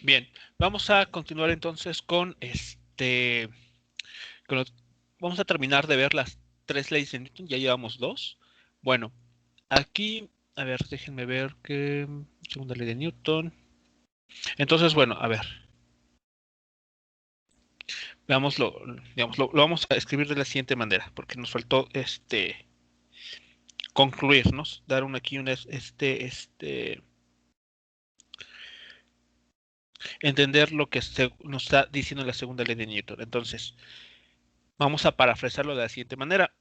Bien, vamos a continuar entonces con con lo- vamos a terminar de ver las tres leyes de Newton, ya llevamos dos. Bueno, aquí, a ver, déjenme ver qué segunda ley de Newton. Entonces, bueno, a ver, veámoslo, lo vamos a escribir de la siguiente manera, porque nos faltó concluirnos, dar aquí un entender lo que nos está diciendo la segunda ley de Newton. Entonces, vamos a parafrasearlo de la siguiente manera.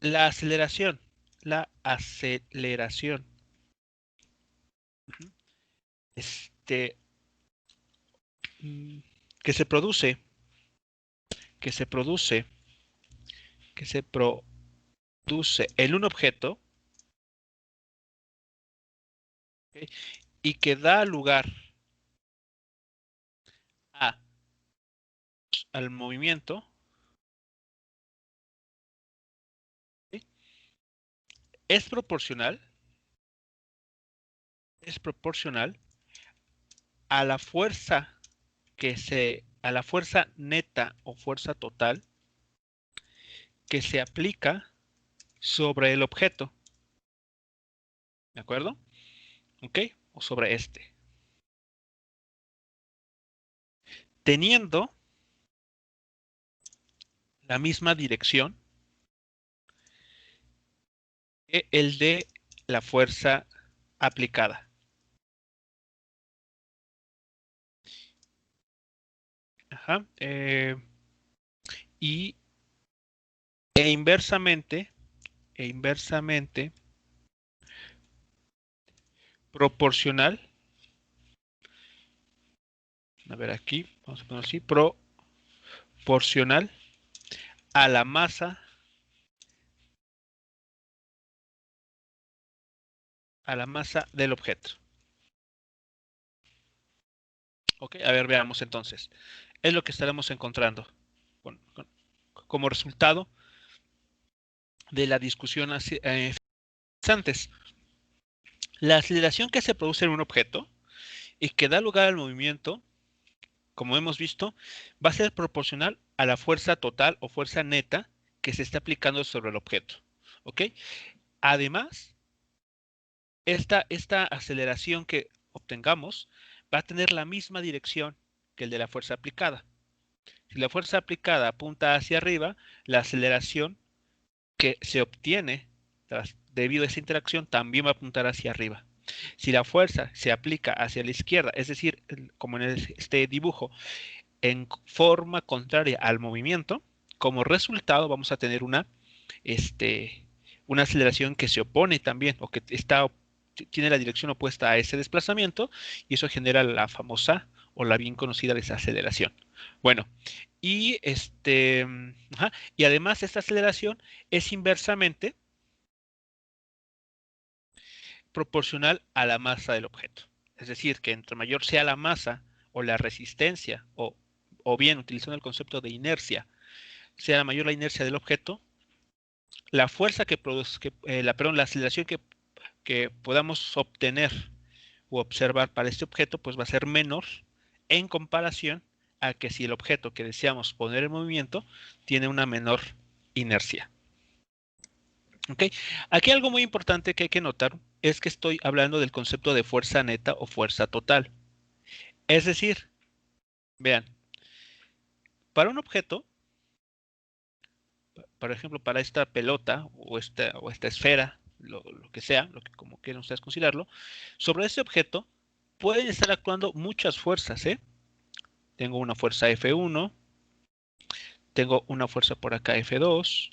La aceleración, la aceleración, este, mm, que se produce, que se produce, que se produce en un objeto, ¿ok? Y que da lugar a, al movimiento, ¿sí? Es proporcional, es proporcional a la fuerza a la fuerza neta o fuerza total que se aplica sobre el objeto, ¿de acuerdo? ¿Ok? O sobre teniendo la misma dirección que el de la fuerza aplicada. Ajá. Y e inversamente, e inversamente proporcional, a ver aquí, vamos a ponerlo así, proporcional a la masa del objeto. Ok, a ver, veamos entonces. Es lo que estaremos encontrando como resultado de la discusión antes. La aceleración que se produce en un objeto y que da lugar al movimiento, como hemos visto, va a ser proporcional a la fuerza total o fuerza neta que se está aplicando sobre el objeto. ¿Ok? Además, esta aceleración que obtengamos va a tener la misma dirección que el de la fuerza aplicada. Si la fuerza aplicada apunta hacia arriba, la aceleración que se obtiene debido a esa interacción también va a apuntar hacia arriba. Si la fuerza se aplica hacia la izquierda, es decir, como en este dibujo, en forma contraria al movimiento, como resultado vamos a tener una aceleración que se opone también o que tiene la dirección opuesta a ese desplazamiento y eso genera la famosa o la bien conocida desaceleración. Bueno, y además esta aceleración es inversamente proporcional a la masa del objeto. Es decir, que entre mayor sea la masa o la resistencia, o bien utilizando el concepto de inercia, sea mayor la inercia del objeto, la fuerza que produce, la aceleración que podamos obtener o observar para este objeto, pues va a ser menor en comparación a que si el objeto que deseamos poner en movimiento tiene una menor inercia. ¿Ok? Aquí algo muy importante que hay que notar es que estoy hablando del concepto de fuerza neta o fuerza total. Es decir, vean, para un objeto, por ejemplo, para esta pelota o esta esfera, lo que sea, lo que como quieran ustedes considerarlo, sobre ese objeto pueden estar actuando muchas fuerzas, ¿eh? Tengo una fuerza F1, tengo una fuerza por acá F2,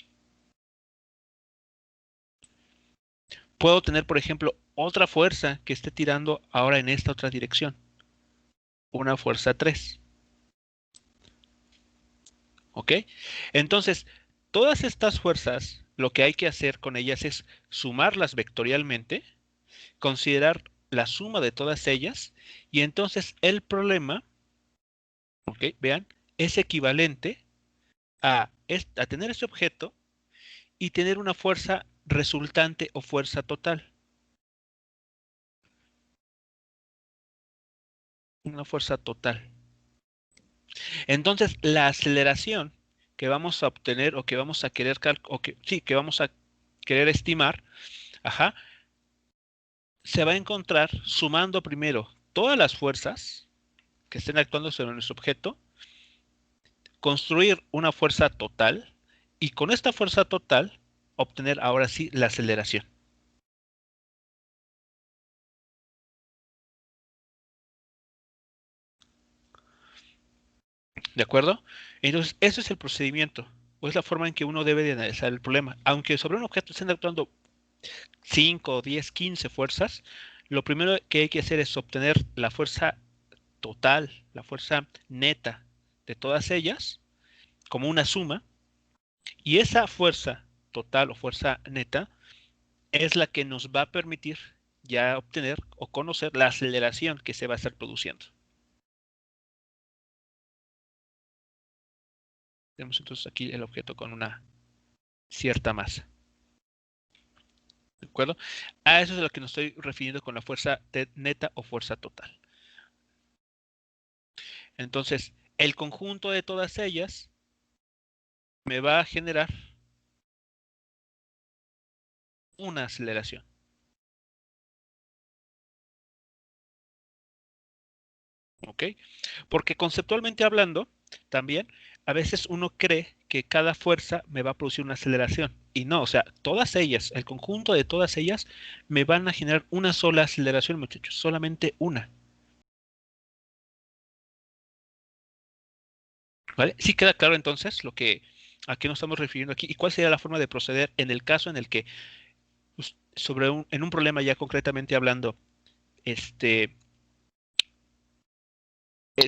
puedo tener, por ejemplo, otra fuerza que esté tirando ahora en esta otra dirección, una fuerza 3, ¿ok? Entonces, todas estas fuerzas, lo que hay que hacer con ellas es sumarlas vectorialmente, considerar la suma de todas ellas, y entonces el problema, ¿ok? Vean, es equivalente a tener ese objeto y tener una fuerza resultante o fuerza total. Una fuerza total. Entonces, la aceleración que vamos a obtener o que vamos a querer que vamos a querer estimar, ajá, se va a encontrar sumando primero todas las fuerzas que estén actuando sobre nuestro objeto, construir una fuerza total y con esta fuerza total obtener ahora sí la aceleración. ¿De acuerdo? Entonces, ese es el procedimiento, o es la forma en que uno debe de analizar el problema. Aunque sobre un objeto estén actuando 5, 10, 15 fuerzas, lo primero que hay que hacer es obtener la fuerza total, la fuerza neta de todas ellas, como una suma, y esa fuerza total o fuerza neta es la que nos va a permitir ya obtener o conocer la aceleración que se va a estar produciendo. Tenemos entonces aquí el objeto con una cierta masa. ¿De acuerdo? A eso es a lo que nos estoy refiriendo con la fuerza neta o fuerza total. Entonces, el conjunto de todas ellas me va a generar una aceleración. ¿Ok? Porque conceptualmente hablando, también, a veces uno cree que cada fuerza me va a producir una aceleración. Y no, o sea, todas ellas, el conjunto de todas ellas, me van a generar una sola aceleración, muchachos, solamente una. ¿Vale? Sí queda claro entonces a qué nos estamos refiriendo aquí y cuál sería la forma de proceder en el caso en el que, pues, en un problema ya concretamente hablando, este,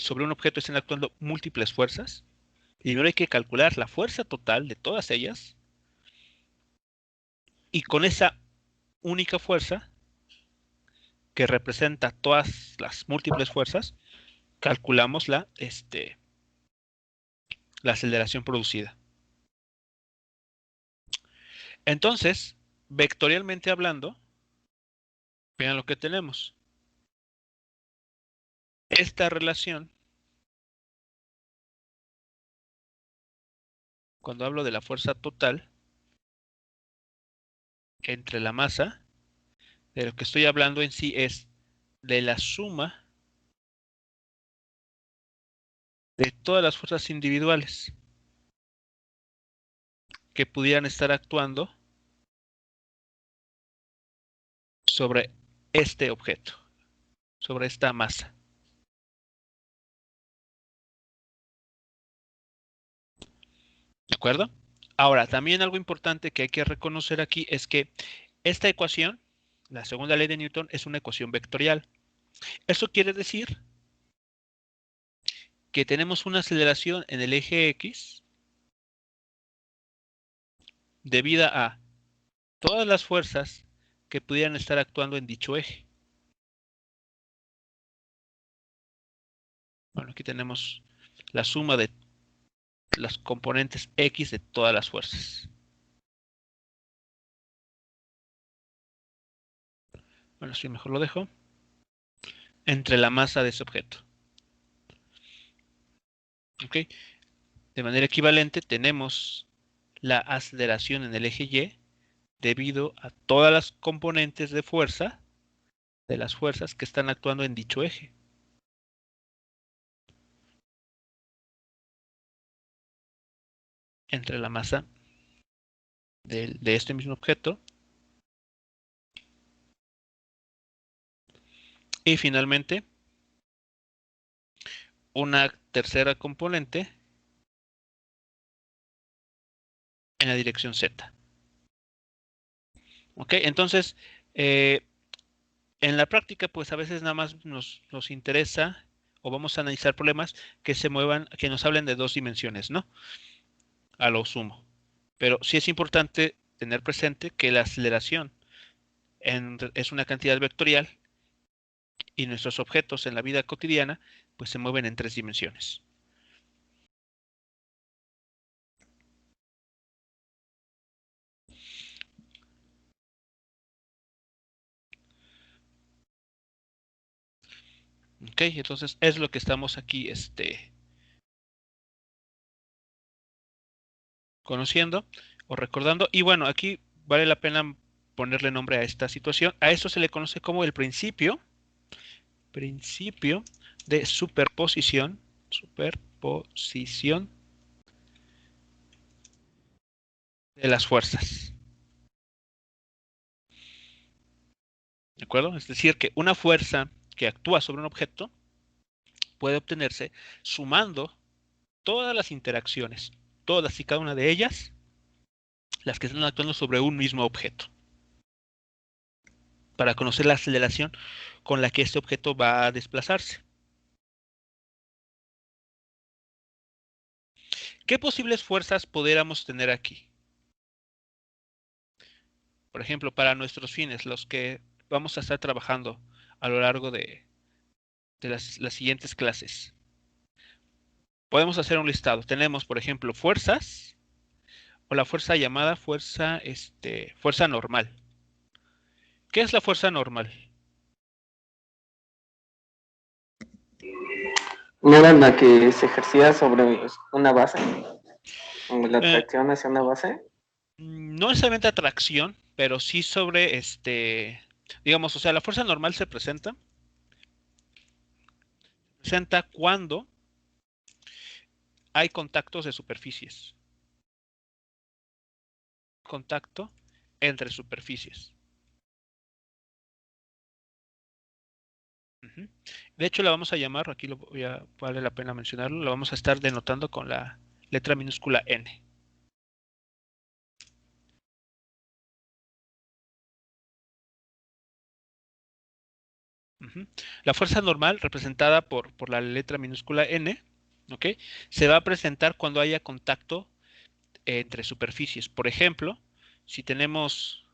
sobre un objeto estén actuando múltiples fuerzas. Primero hay que calcular la fuerza total de todas ellas y con esa única fuerza que representa todas las múltiples fuerzas, calculamos la aceleración producida. Entonces, vectorialmente hablando, vean lo que tenemos. Esta relación, cuando hablo de la fuerza total entre la masa, de lo que estoy hablando en sí es de la suma de todas las fuerzas individuales que pudieran estar actuando sobre este objeto, sobre esta masa. ¿De acuerdo? Ahora, también algo importante que hay que reconocer aquí es que esta ecuación, la segunda ley de Newton, es una ecuación vectorial. Eso quiere decir que tenemos una aceleración en el eje X debida a todas las fuerzas que pudieran estar actuando en dicho eje. Bueno, aquí tenemos la suma de las componentes X de todas las fuerzas. Bueno, sí, mejor lo dejo. Entre la masa de ese objeto. ¿Ok? De manera equivalente tenemos la aceleración en el eje Y debido a todas las componentes de fuerza de las fuerzas que están actuando en dicho eje. Entre la masa de este mismo objeto y finalmente una tercera componente en la dirección Z. ¿Ok? Entonces, eh, en la práctica, pues a veces nada más nos interesa o vamos a analizar problemas que se muevan, que nos hablen de dos dimensiones, ¿no? A lo sumo. Pero sí es importante tener presente que la aceleración es una cantidad vectorial y nuestros objetos en la vida cotidiana pues se mueven en tres dimensiones. Ok, entonces es lo que estamos aquí conociendo o recordando. Y bueno, aquí vale la pena ponerle nombre a esta situación. A esto se le conoce como el principio de superposición de las fuerzas. ¿De acuerdo? Es decir, que una fuerza que actúa sobre un objeto puede obtenerse sumando todas las interacciones, todas y cada una de ellas, las que están actuando sobre un mismo objeto, para conocer la aceleración con la que este objeto va a desplazarse. ¿Qué posibles fuerzas pudiéramos tener aquí? Por ejemplo, para nuestros fines, los que vamos a estar trabajando a lo largo de las siguientes clases. Podemos hacer un listado. Tenemos, por ejemplo, fuerzas o la fuerza llamada fuerza normal. ¿Qué es la fuerza normal? ¿No era la que se ejercía sobre una base? ¿O la Eh, atracción hacia una base? no necesariamente atracción, pero sí sobre digamos, o sea, la fuerza normal se presenta cuando hay contactos de superficies. Contacto entre superficies. Ujú. De hecho, la vamos a llamar, aquí vale la pena mencionarlo, lo vamos a estar denotando con la letra minúscula N. Ujú. La fuerza normal, representada por la letra minúscula N, ¿ok? Se va a presentar cuando haya contacto entre superficies. Por ejemplo, si tenemos,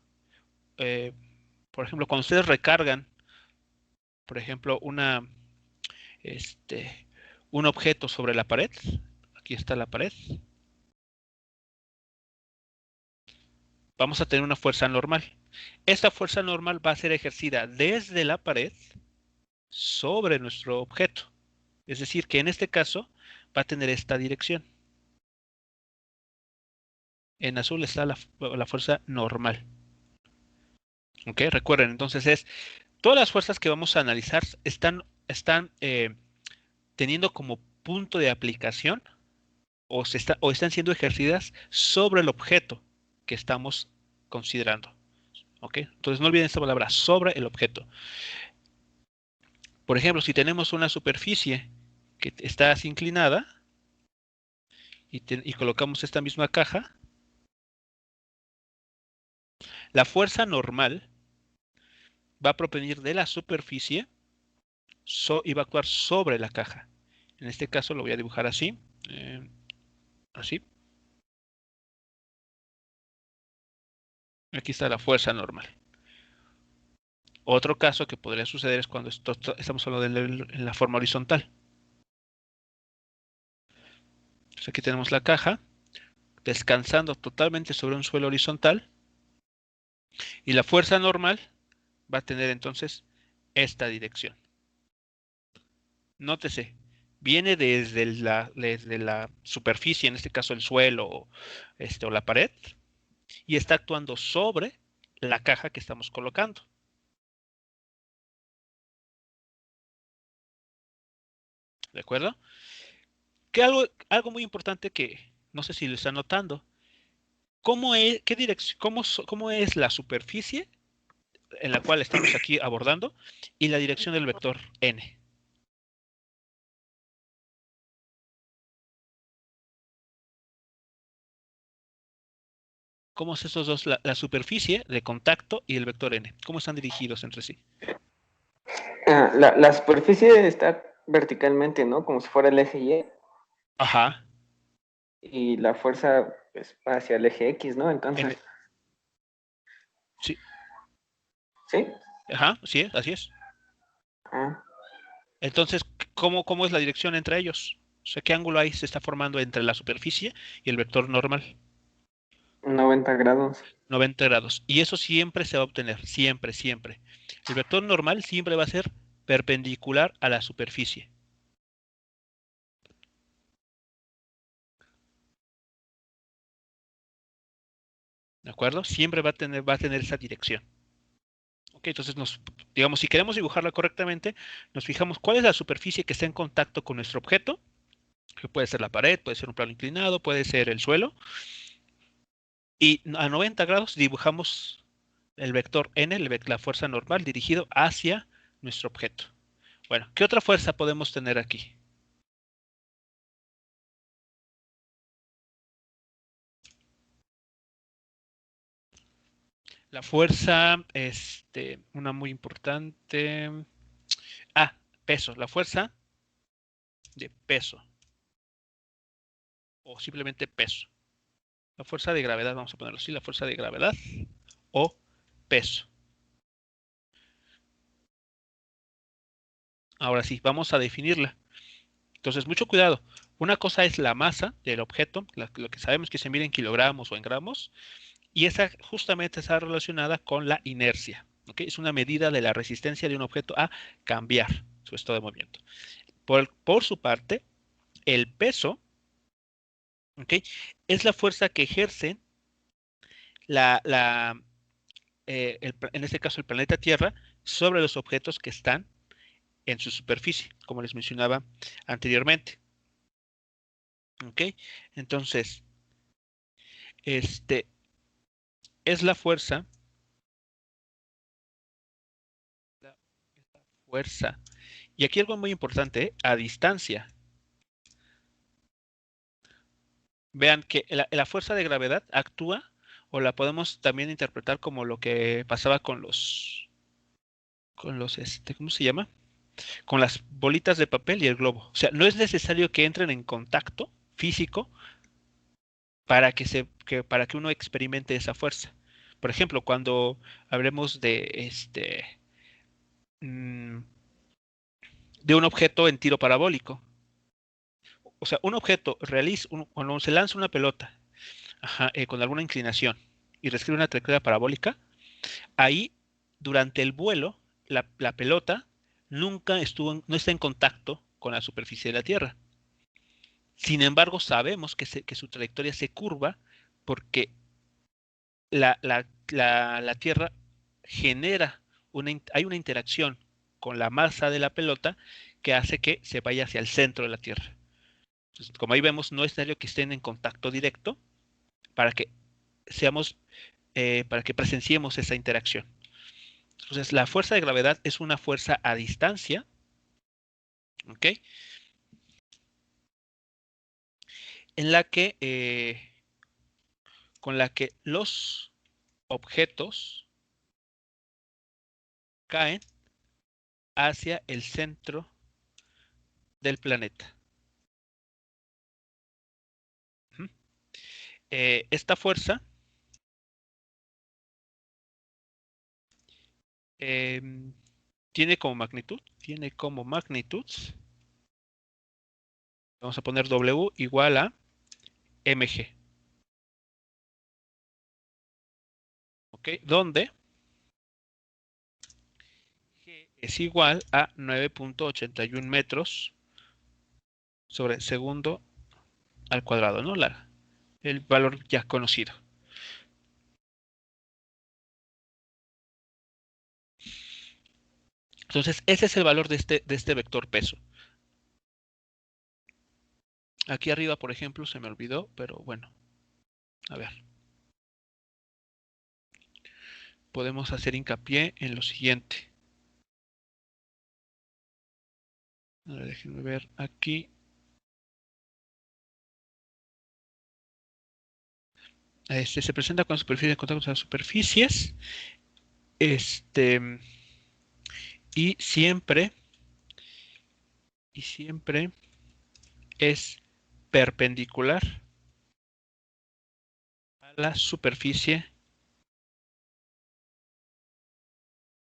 eh, por ejemplo, cuando ustedes recargan, por ejemplo, este, un objeto sobre la pared, aquí está la pared, vamos a tener una fuerza normal. Esta fuerza normal va a ser ejercida desde la pared sobre nuestro objeto. Es decir, que en este caso va a tener esta dirección. En azul está la fuerza normal. ¿Ok? Recuerden, entonces todas las fuerzas que vamos a analizar están teniendo como punto de aplicación o están siendo ejercidas sobre el objeto que estamos considerando. ¿Ok? Entonces no olviden esta palabra, sobre el objeto. Por ejemplo, si tenemos una superficie que está así inclinada y colocamos esta misma caja, la fuerza normal va a provenir de la superficie y va a actuar sobre la caja. En este caso lo voy a dibujar así. Así. Aquí está la fuerza normal. Otro caso que podría suceder es cuando estamos hablando en la forma horizontal. Entonces aquí tenemos la caja descansando totalmente sobre un suelo horizontal y la fuerza normal va a tener entonces esta dirección. Nótese, viene desde la superficie, en este caso el suelo o la pared, y está actuando sobre la caja que estamos colocando. ¿De acuerdo? Que algo muy importante que no sé si lo están notando. ¿Qué dirección, cómo es la superficie en la cual estamos aquí abordando y la dirección del vector n? ¿Cómo es esos dos, la superficie de contacto y el vector n? ¿Cómo están dirigidos entre sí? La superficie está verticalmente, ¿no? Como si fuera el eje Y. Ajá. Y la fuerza pues, hacia el eje X, ¿no? En, Entonces, sí, ¿sí? ajá, sí, así es. Ah, Entonces, ¿cómo es la dirección entre ellos? O sea, ¿qué ángulo ahí se está formando entre la superficie y el vector normal? 90 grados. 90 grados. Y eso siempre se va a obtener, siempre, siempre. El vector normal siempre va a ser perpendicular a la superficie. ¿De acuerdo? Siempre va a tener esa dirección. Ok, entonces digamos, si queremos dibujarla correctamente, nos fijamos cuál es la superficie que está en contacto con nuestro objeto, que puede ser la pared, puede ser un plano inclinado, puede ser el suelo, y a 90 grados dibujamos el vector n, la fuerza normal, dirigido hacia nuestro objeto. Bueno, ¿qué otra fuerza podemos tener aquí? La fuerza, una muy importante. Ah, peso, la fuerza de peso. O simplemente peso. La fuerza de gravedad, vamos a ponerlo así, la fuerza de gravedad o peso. Ahora sí, vamos a definirla. Entonces, mucho cuidado. Una cosa es la masa del objeto, lo que sabemos que se mide en kilogramos o en gramos, y esa justamente está relacionada con la inercia. ¿Okay? Es una medida de la resistencia de un objeto a cambiar su estado de movimiento. Por su parte, el peso, ¿okay? Es la fuerza que ejerce en este caso el planeta Tierra, sobre los objetos que están en su superficie, como les mencionaba anteriormente. ¿Ok? Entonces, este es la fuerza, fuerza. Y aquí algo muy importante, ¿eh? A distancia. Vean que la fuerza de gravedad actúa, o la podemos también interpretar como lo que pasaba ¿cómo se llama? Con las bolitas de papel y el globo. O sea, no es necesario que entren en contacto físico para para que uno experimente esa fuerza. Por ejemplo, cuando hablemos mm, de un objeto en tiro parabólico. O sea, un objeto cuando se lanza una pelota, ajá, con alguna inclinación y recibe una trayectoria parabólica, ahí durante el vuelo la pelota no está en contacto con la superficie de la Tierra. Sin embargo, sabemos que su trayectoria se curva porque la Tierra genera hay una interacción con la masa de la pelota que hace que se vaya hacia el centro de la Tierra. Entonces, como ahí vemos, no es necesario que estén en contacto directo para que para que presenciemos esa interacción. Entonces, la fuerza de gravedad es una fuerza a distancia, ¿ok? En la que, con la que los objetos caen hacia el centro del planeta. Esta fuerza tiene como magnitud, vamos a poner W igual a mg, ¿ok? Donde G es igual a 9.81 metros sobre segundo al cuadrado, ¿no? El valor ya conocido. Entonces, ese es el valor de este vector peso. Aquí arriba, por ejemplo, se me olvidó, pero bueno, a ver. Podemos hacer hincapié en lo siguiente. A ver, déjenme ver aquí. Se presenta con superficie de contacto con las superficies. Este, y siempre es perpendicular a la superficie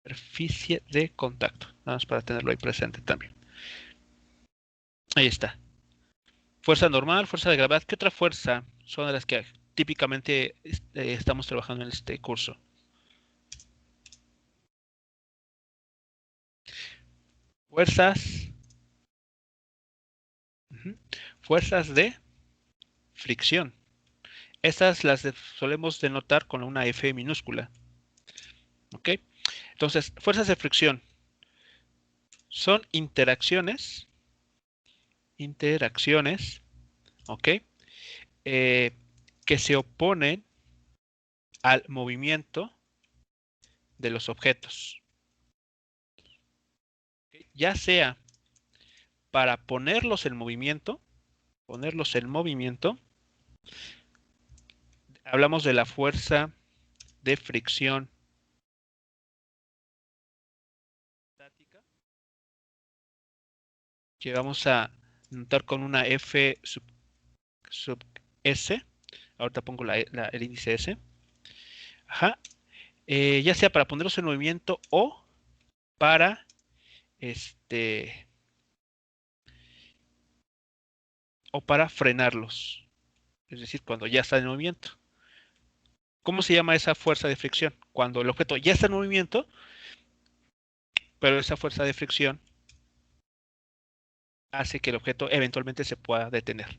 de contacto. Vamos para tenerlo ahí presente también. Ahí está. Fuerza normal, fuerza de gravedad. ¿Qué otra fuerza son las que típicamente estamos trabajando en este curso? fuerzas, fuerzas de fricción. Estas las solemos denotar con una F minúscula. ¿Ok? Entonces, fuerzas de fricción son interacciones, ¿ok? Que se oponen al movimiento de los objetos. ¿Okay? Ya sea para ponerlos en movimiento, hablamos de la fuerza de fricción estática, que vamos a notar con una F sub S. Ahorita pongo el índice S. Ajá. Ya sea para ponerlos en movimiento o para frenarlos. Es decir, cuando ya está en movimiento. ¿Cómo se llama esa fuerza de fricción? Cuando el objeto ya está en movimiento, pero esa fuerza de fricción hace que el objeto eventualmente se pueda detener.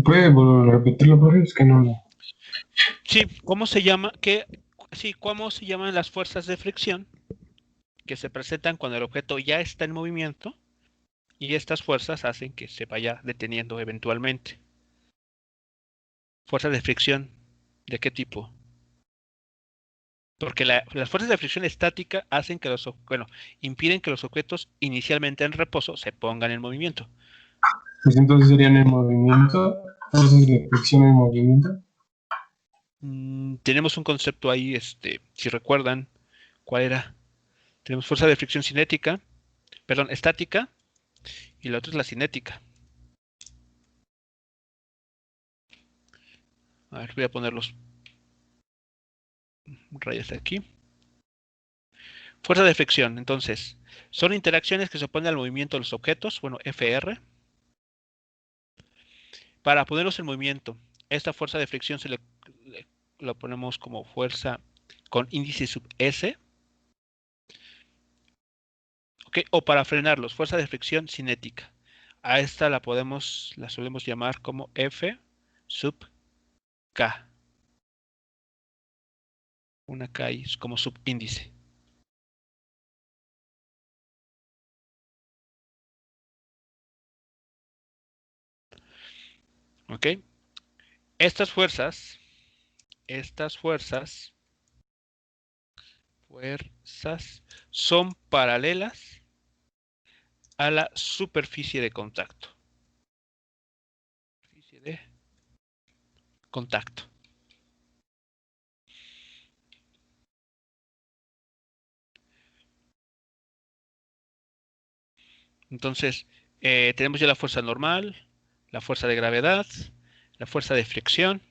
¿Puede repetirlo, por favor? Es que no. Sí, ¿cómo se llama? ¿Cómo se llaman las fuerzas de fricción que se presentan cuando el objeto ya está en movimiento y estas fuerzas hacen que se vaya deteniendo eventualmente? ¿Fuerzas de fricción de qué tipo? Porque las fuerzas de fricción estática hacen que impiden que los objetos inicialmente en reposo se pongan en movimiento. Pues entonces serían en movimiento, fuerzas de fricción en movimiento. Tenemos un concepto ahí, si recuerdan, ¿cuál era? Tenemos fuerza de fricción estática, y la otra es la cinética. A ver, voy a poner los rayas aquí. Fuerza de fricción, entonces, son interacciones que se oponen al movimiento de los objetos, bueno, FR. Para ponerlos en movimiento, esta fuerza de fricción lo ponemos como fuerza con índice sub S. ¿Ok? O para frenarlos, fuerza de fricción cinética. A esta la solemos llamar como F sub K. Una K es como subíndice. ¿Ok? Estas fuerzas son paralelas a la superficie de contacto. Superficie de contacto. Entonces, tenemos ya la fuerza normal, la fuerza de gravedad, la fuerza de fricción.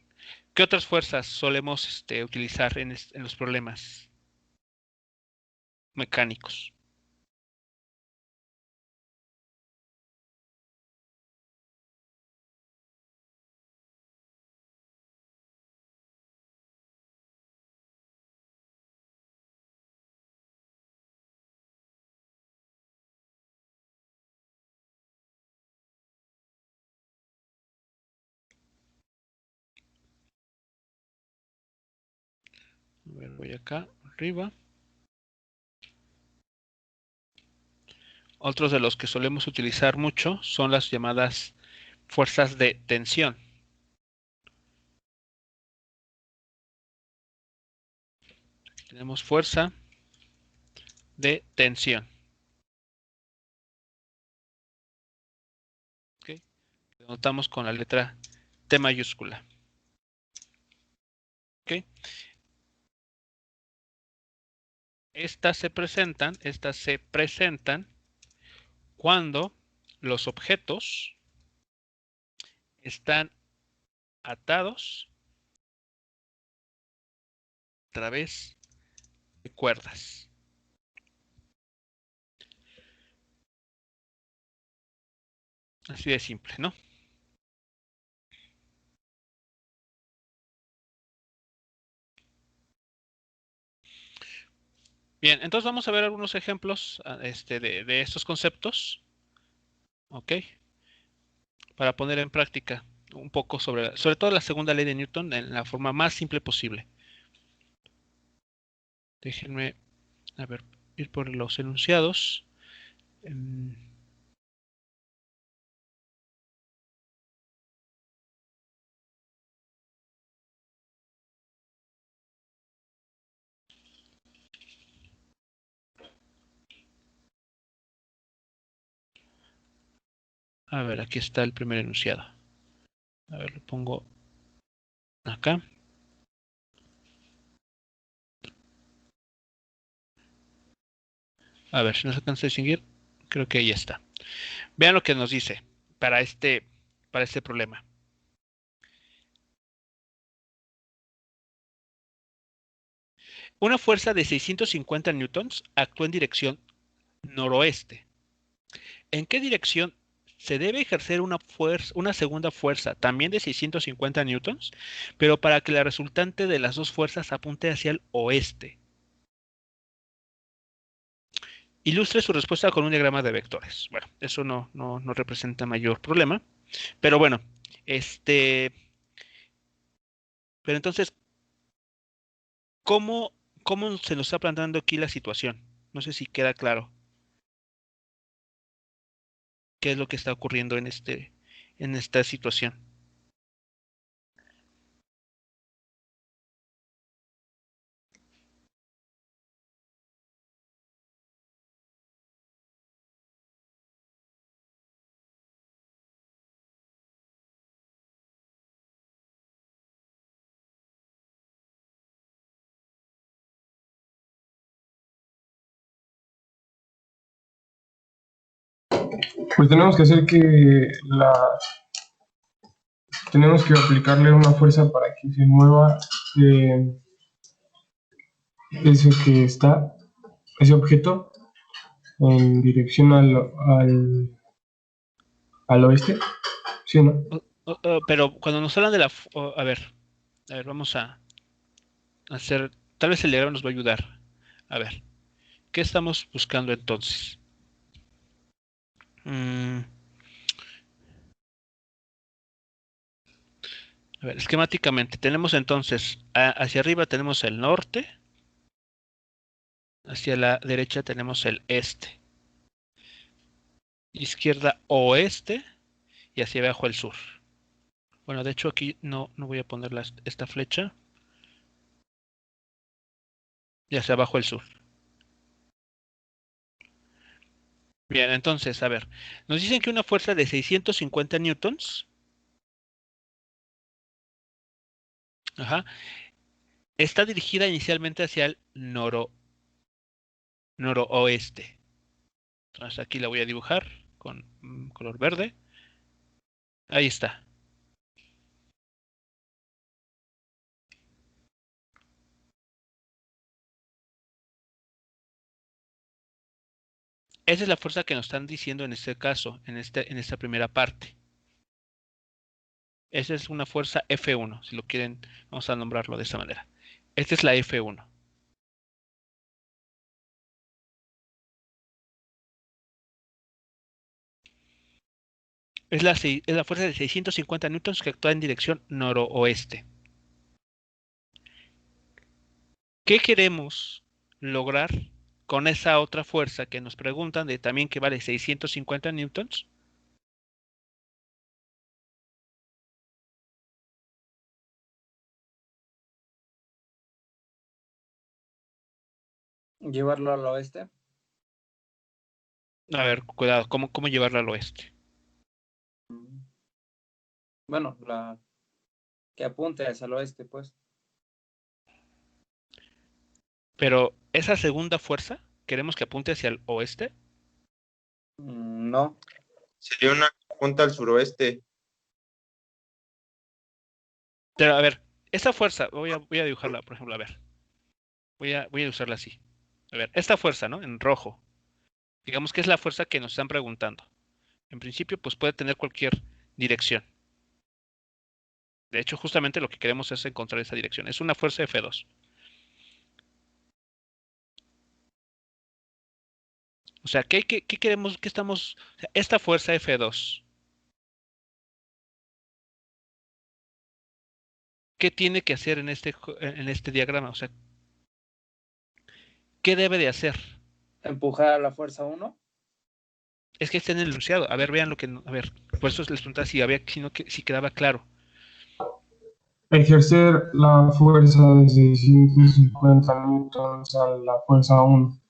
¿Qué otras fuerzas solemos utilizar en los problemas mecánicos? A ver, voy acá arriba. Otros de los que solemos utilizar mucho son las llamadas fuerzas de tensión. Tenemos fuerza de tensión. ¿Okay? Lo notamos con la letra T mayúscula. ¿Okay? Estas se presentan cuando los objetos están atados a través de cuerdas. Así de simple, ¿no? Bien, entonces vamos a ver algunos ejemplos de estos conceptos, ¿ok? Para poner en práctica un poco sobre todo la segunda ley de Newton en la forma más simple posible. Déjenme, a ver, ir por los enunciados. A ver, aquí está el primer enunciado. A ver, lo pongo acá. A ver, si no se alcanza a distinguir, creo que ahí está. Vean lo que nos dice para este problema. Una fuerza de 650 newtons actúa en dirección noroeste. ¿En qué dirección se debe ejercer una segunda fuerza, también de 650 newtons, pero para que la resultante de las dos fuerzas apunte hacia el oeste? Ilustre su respuesta con un diagrama de vectores. Bueno, eso no representa mayor problema, pero bueno, pero entonces, ¿cómo se nos está planteando aquí la situación? No sé si queda claro qué es lo que está ocurriendo en esta situación. Pues tenemos que hacer que tenemos que aplicarle una fuerza para que se mueva ese objeto en dirección al oeste. ¿Sí, no? Pero cuando nos hablan de a ver, vamos a hacer, tal vez el diagrama nos va a ayudar. A ver, ¿qué estamos buscando entonces? A ver, esquemáticamente tenemos entonces, hacia arriba tenemos el norte, hacia la derecha tenemos el este, izquierda oeste y hacia abajo el sur. Bueno, de hecho aquí no voy a poner esta flecha. Y hacia abajo el sur. Bien, entonces, a ver, nos dicen que una fuerza de 650 newtons, está dirigida inicialmente hacia el noroeste. Entonces aquí la voy a dibujar con color verde. Ahí está. Esa es la fuerza que nos están diciendo en este caso, en esta primera parte. Esa es una fuerza F1, si lo quieren, vamos a nombrarlo de esa manera. Esta es la F1. Es la fuerza de 650 newtons que actúa en dirección noroeste. ¿Qué queremos lograr con esa otra fuerza que nos preguntan de también que vale 650 newtons? Llevarlo al oeste. A ver, cuidado, ¿cómo llevarla al oeste? Bueno, que apunte hacia el oeste, pues. Pero esa segunda fuerza, ¿queremos que apunte hacia el oeste? No. Sería una punta al suroeste. Pero a ver, esa fuerza, voy a dibujarla, por ejemplo, a ver. Voy a usarla así. A ver, esta fuerza, ¿no? En rojo. Digamos que es la fuerza que nos están preguntando. En principio, pues puede tener cualquier dirección. De hecho, justamente lo que queremos es encontrar esa dirección. Es una fuerza F2. O sea, ¿qué queremos? ¿Qué estamos? O sea, esta fuerza F2. ¿Qué tiene que hacer en este diagrama? O sea, ¿qué debe de hacer? Empujar a la fuerza 1. Es que está en el enunciado. A ver, vean lo que... A ver, por eso les preguntaba si quedaba claro. Ejercer la fuerza de 650 newtons a la fuerza 1.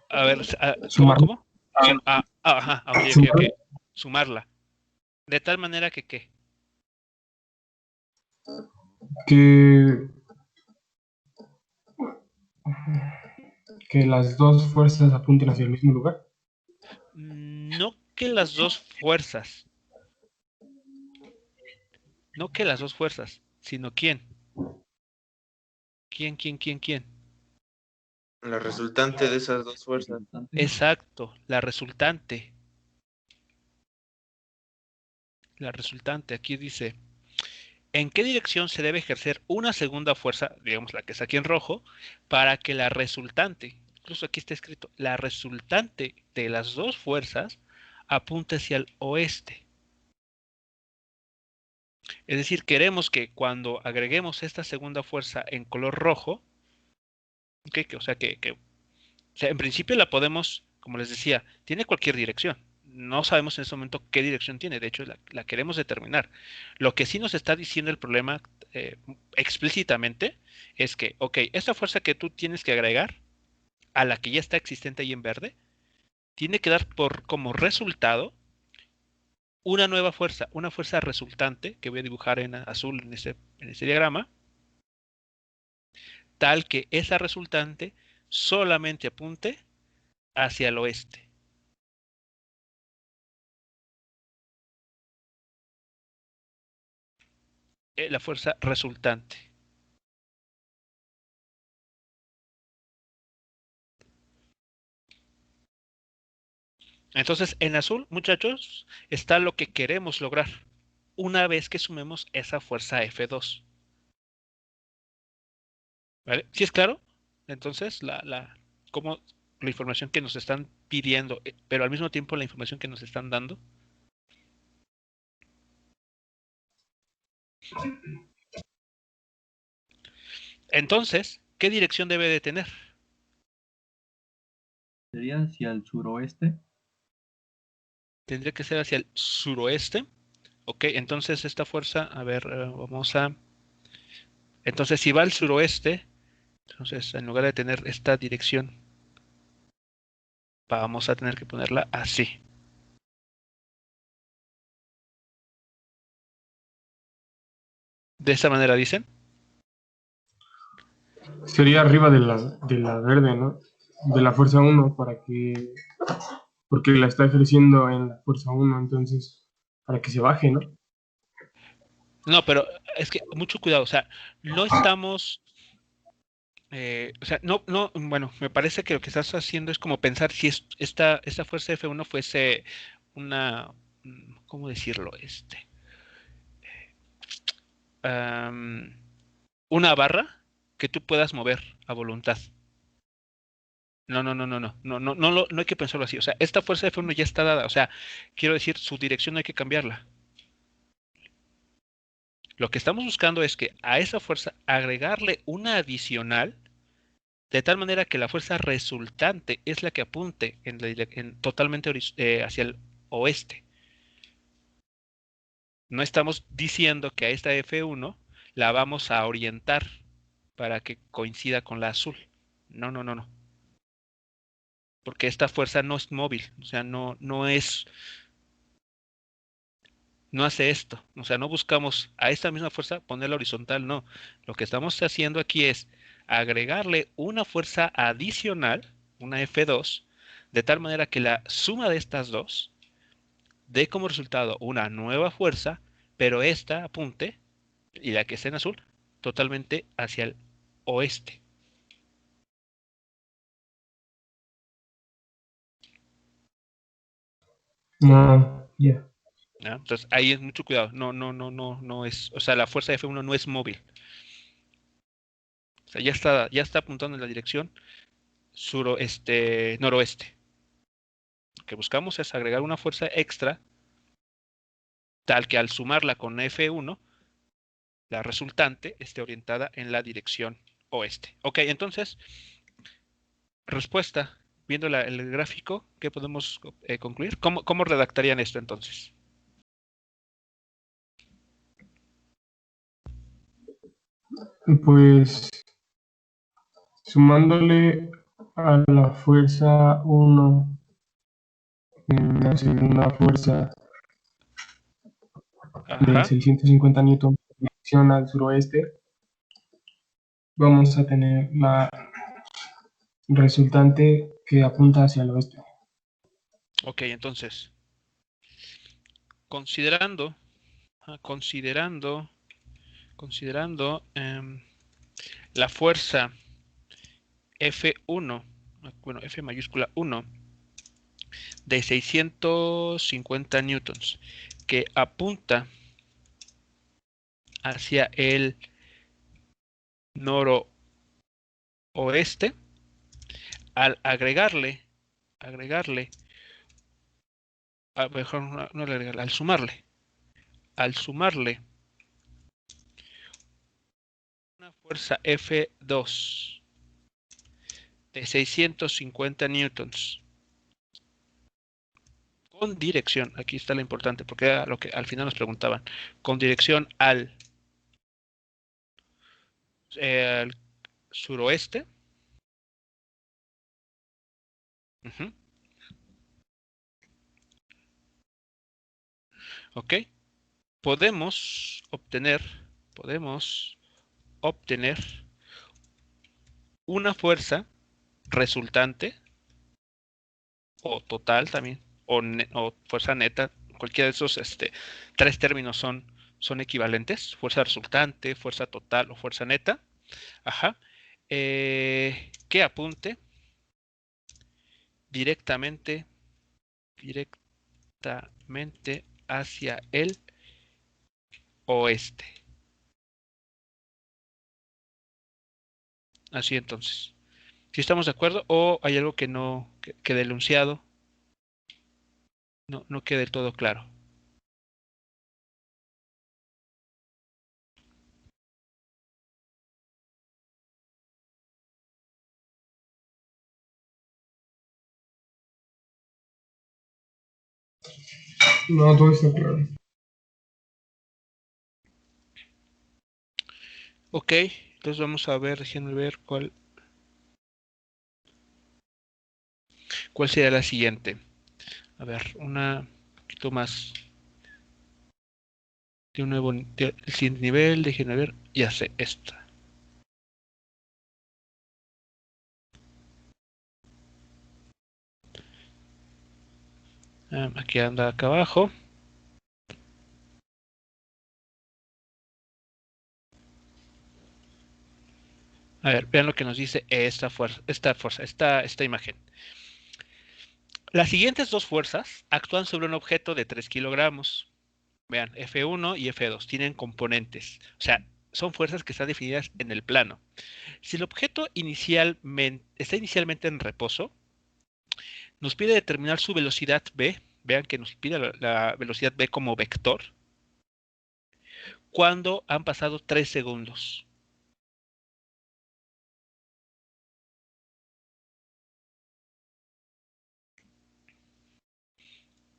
A ver, Sumar. ¿cómo? Ajá, ok. Sumarla. De tal manera que, ¿qué? Que las dos fuerzas apunten hacia el mismo lugar. No que las dos fuerzas. No que las dos fuerzas, sino ¿quién? ¿Quién? La resultante de esas dos fuerzas. Exacto, la resultante. La resultante, aquí dice, ¿en qué dirección se debe ejercer una segunda fuerza, digamos la que está aquí en rojo, para que la resultante, incluso aquí está escrito, la resultante de las dos fuerzas apunte hacia el oeste? Es decir, queremos que cuando agreguemos esta segunda fuerza en color rojo, o sea, en principio la podemos, como les decía, tiene cualquier dirección. No sabemos en este momento qué dirección tiene, de hecho la queremos determinar. Lo que sí nos está diciendo el problema explícitamente es que, ok, esta fuerza que tú tienes que agregar a la que ya está existente ahí en verde, tiene que dar como resultado una nueva fuerza, una fuerza resultante, que voy a dibujar en azul en ese diagrama, tal que esa resultante solamente apunte hacia el oeste. La fuerza resultante. Entonces, en azul, muchachos, está lo que queremos lograr una vez que sumemos esa fuerza F2. ¿Vale? ¿Sí es claro? Entonces, como la información que nos están pidiendo, pero al mismo tiempo la información que nos están dando. Entonces, ¿qué dirección debe de tener? ¿Sería hacia el suroeste? Tendría que ser hacia el suroeste. Ok, entonces esta fuerza, a ver, vamos a... Entonces, si va al suroeste, entonces en lugar de tener esta dirección, vamos a tener que ponerla así. De esta manera dicen. Sería arriba de la verde, ¿no? De la fuerza 1 porque la está ejerciendo en la fuerza 1, entonces, para que se baje, ¿no? No, pero es que mucho cuidado, o sea, no estamos, o sea, bueno, me parece que lo que estás haciendo es como pensar si esta fuerza F1 fuese una, ¿cómo decirlo? Um, una barra que tú puedas mover a voluntad. No hay que pensarlo así. O sea, esta fuerza F1 ya está dada. O sea, quiero decir, su dirección no hay que cambiarla. Lo que estamos buscando es que a esa fuerza agregarle una adicional, de tal manera que la fuerza resultante es la que apunte totalmente hacia el oeste. No estamos diciendo que a esta F1 la vamos a orientar para que coincida con la azul. No. Porque esta fuerza no es móvil, o sea, no hace esto. O sea, no buscamos a esta misma fuerza ponerla horizontal, no. Lo que estamos haciendo aquí es agregarle una fuerza adicional, una F2, de tal manera que la suma de estas dos dé como resultado una nueva fuerza, pero esta apunte, y la que está en azul, totalmente hacia el oeste. No, ya. ¿Ya? Entonces ahí es mucho cuidado. No es, o sea, la fuerza F1 no es móvil. O sea, ya está apuntando en la dirección noroeste. Lo que buscamos es agregar una fuerza extra, tal que al sumarla con F1, la resultante esté orientada en la dirección oeste. Ok, entonces, respuesta, viendo el gráfico, ¿qué podemos concluir? ¿Cómo redactarían esto entonces? Pues sumándole a la fuerza 1 una segunda fuerza de Ajá. 650 newton en dirección al suroeste, vamos a tener la resultante que apunta hacia el oeste. Ok, entonces, considerando, la fuerza F1, bueno, F mayúscula 1, de 650 newtons, que apunta hacia el noroeste, al agregarle, mejor no agregarle, al sumarle una fuerza F2 de 650 newtons con dirección, aquí está lo importante, porque era lo que al final nos preguntaban, con dirección al suroeste. Uh-huh. Ok, podemos obtener una fuerza resultante o total también, o fuerza neta, cualquiera de esos tres términos son equivalentes, fuerza resultante, fuerza total o fuerza neta, ajá, que apunte directamente, directamente hacia el oeste. Así entonces. Si estamos de acuerdo o hay algo que no, que del enunciado no quede del todo claro. No, todo está claro. Ok, entonces vamos a ver, déjenme ver cuál sería la siguiente. A ver, una un poquito más de un nuevo el siguiente nivel, déjenme ver, ya sé, esta. Aquí anda acá abajo. A ver, vean lo que nos dice esta imagen. Las siguientes dos fuerzas actúan sobre un objeto de 3 kilogramos. Vean, F1 y F2 tienen componentes. O sea, son fuerzas que están definidas en el plano. Si el objeto está inicialmente en reposo, nos pide determinar su velocidad v. Vean que nos pide la velocidad v como vector cuando han pasado 3 segundos.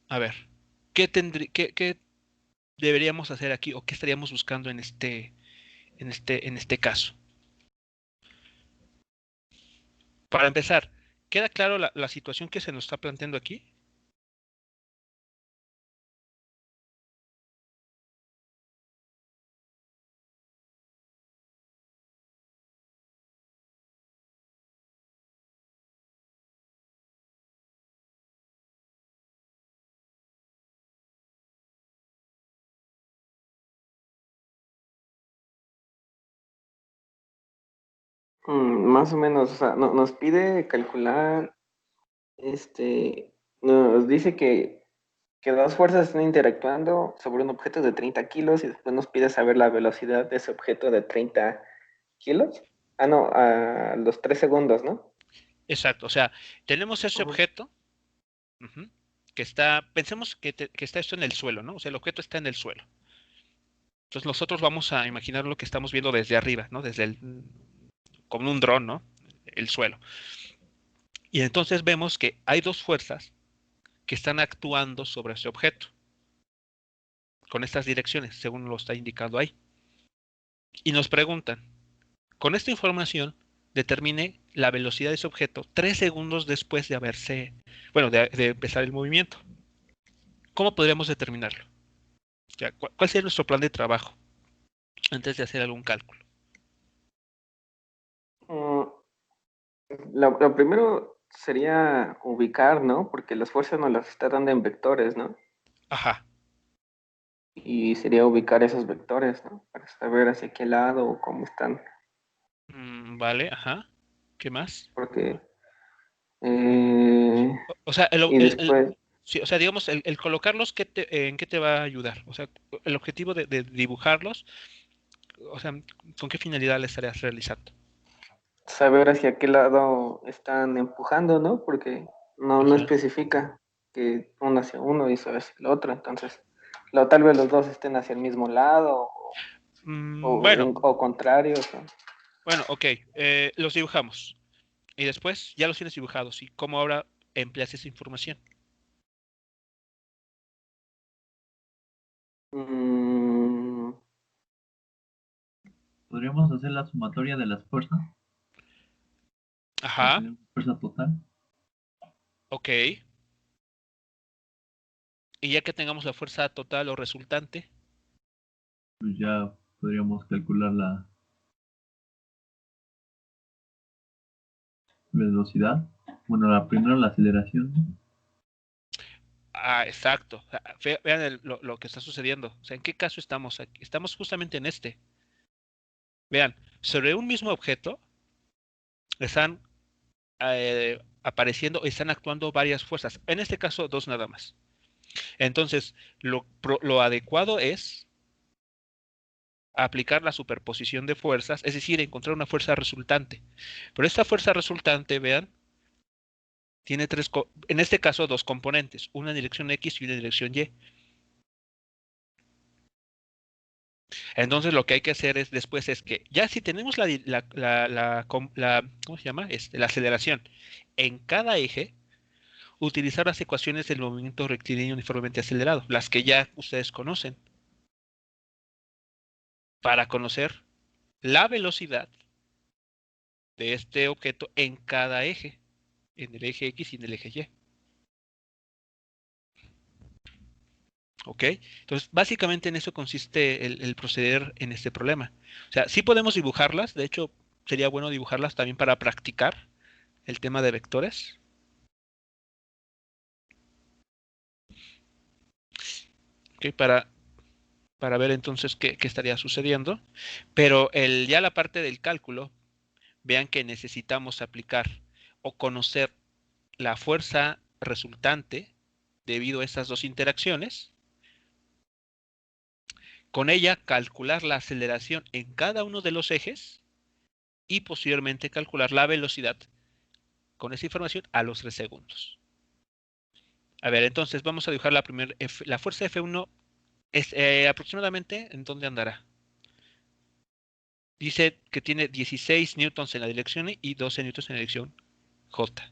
A ver, ¿qué deberíamos hacer aquí o qué estaríamos buscando en este caso? Para empezar, ¿queda claro la situación que se nos está planteando aquí? Más o menos, o sea, nos pide calcular, nos dice que dos fuerzas están interactuando sobre un objeto de 30 kilos y después nos pide saber la velocidad de ese objeto de 30 kilos. Ah, no, a los 3 segundos, ¿no? Exacto, o sea, tenemos ese Ujú. objeto ujú, que está, pensemos que está esto en el suelo, ¿no? O sea, el objeto está en el suelo. Entonces nosotros vamos a imaginar lo que estamos viendo desde arriba, ¿no? Como un dron, ¿no? El suelo. Y entonces vemos que hay dos fuerzas que están actuando sobre ese objeto, con estas direcciones, según lo está indicando ahí. Y nos preguntan, con esta información, determine la velocidad de ese objeto 3 segundos después de haberse, bueno, de empezar el movimiento. ¿Cómo podríamos determinarlo? O sea, ¿cuál sería nuestro plan de trabajo antes de hacer algún cálculo? Mm, lo primero sería ubicar, ¿no? Porque las fuerzas nos las está dando en vectores, ¿no? Ajá, Y sería ubicar esos vectores, ¿no? Para saber hacia qué lado o cómo están. vale, ajá. ¿Qué más? Porque, eh, O sea, y después, sí, o sea, digamos, el colocarlos, ¿en qué te va a ayudar? O sea, el objetivo de dibujarlos, o sea, ¿con qué finalidad le estarías realizando? saber hacia qué lado están empujando, ¿no? Porque no Ajá. especifica que uno hacia uno y hacia el otro. Entonces, tal vez los dos estén hacia el mismo lado Bueno, o contrarios, ¿no? bueno, ok. Los dibujamos. Y después ya los tienes dibujados. ¿Y cómo ahora empleas esa información? Mm, Podríamos hacer la sumatoria de las fuerzas para Ajá, tener una fuerza total. ok. Y ya que tengamos la fuerza total o resultante, Pues ya podríamos calcular la velocidad. Bueno, primero la aceleración. exacto. O sea, vean lo que está sucediendo. O sea, ¿en qué caso estamos aquí? Estamos justamente en este. Vean, sobre un mismo objeto están apareciendo, están actuando varias fuerzas. En este caso, dos nada más. Entonces, lo adecuado es aplicar la superposición de fuerzas, es decir, encontrar una fuerza resultante. Pero esta fuerza resultante, vean, tiene en este caso dos componentes, una en dirección X y una en dirección Y. Entonces lo que hay que hacer después es que ya si tenemos ¿cómo se llama? La aceleración en cada eje, utilizar las ecuaciones del movimiento rectilíneo uniformemente acelerado, las que ya ustedes conocen, para conocer la velocidad de este objeto en cada eje, en el eje X y en el eje Y. ¿Ok? Entonces, básicamente en eso consiste el proceder en este problema. O sea, sí podemos dibujarlas, de hecho, sería bueno dibujarlas también para practicar el tema de vectores. ¿Ok? Para ver entonces qué estaría sucediendo. Pero ya la parte del cálculo, vean que necesitamos aplicar o conocer la fuerza resultante debido a estas dos interacciones. Con ella calcular la aceleración en cada uno de los ejes y posteriormente calcular la velocidad con esa información a los 3 segundos. A ver, entonces vamos a dibujar la fuerza F1 es aproximadamente en dónde andará. Dice que tiene 16 newtons en la dirección y 12 newtons en la dirección J.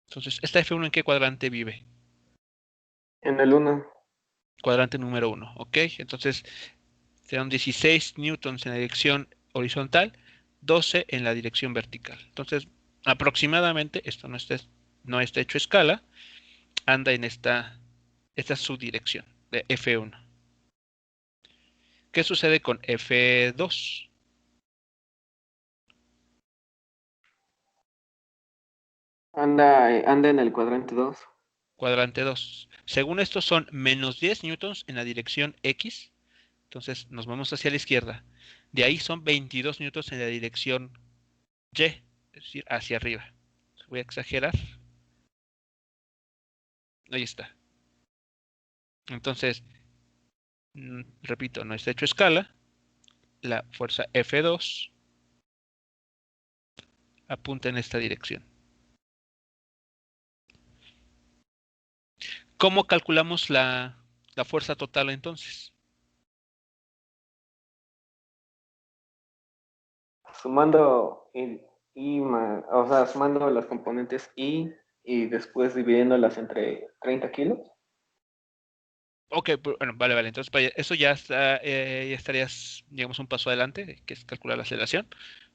Entonces, ¿esta F1 en qué cuadrante vive? en el uno. Cuadrante número 1, ¿ok? Entonces, serán 16 newtons en la dirección horizontal, 12 en la dirección vertical. Entonces, aproximadamente, esto no está hecho a escala, anda en esta es su dirección de F1. ¿Qué sucede con F2? Anda en el cuadrante 2. Cuadrante 2. Según esto son menos 10 newtons en la dirección X Entonces nos vamos hacia la izquierda. De ahí son 22 newtons en la dirección Y, es decir, hacia arriba. Voy a exagerar. Ahí está. Entonces, repito, no está hecho escala. La fuerza F2 apunta en esta dirección. ¿Cómo calculamos la fuerza total entonces? Sumando o sea, sumando las componentes y después dividiéndolas entre 30 kilos. Ok, bueno, vale. Entonces, eso ya está, ya estarías, digamos, un paso adelante, que es calcular la aceleración.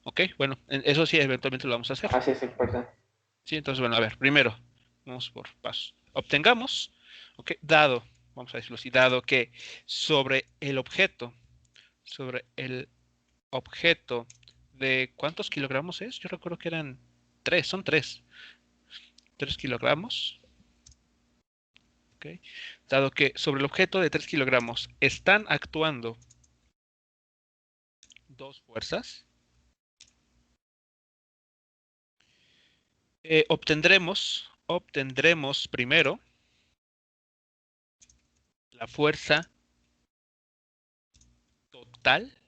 Ok, bueno, eso sí, eventualmente lo vamos a hacer. Ah, sí, perdón. Sí, entonces, bueno, a ver, primero, vamos por pasos. Obtengamos, ok, dado, vamos a decirlo así, dado que sobre el objeto de ¿cuántos kilogramos es? Yo recuerdo que eran 3, son 3 kilogramos. Okay. Dado que sobre el objeto de 3 kilogramos están actuando dos fuerzas, obtendremos primero la fuerza total,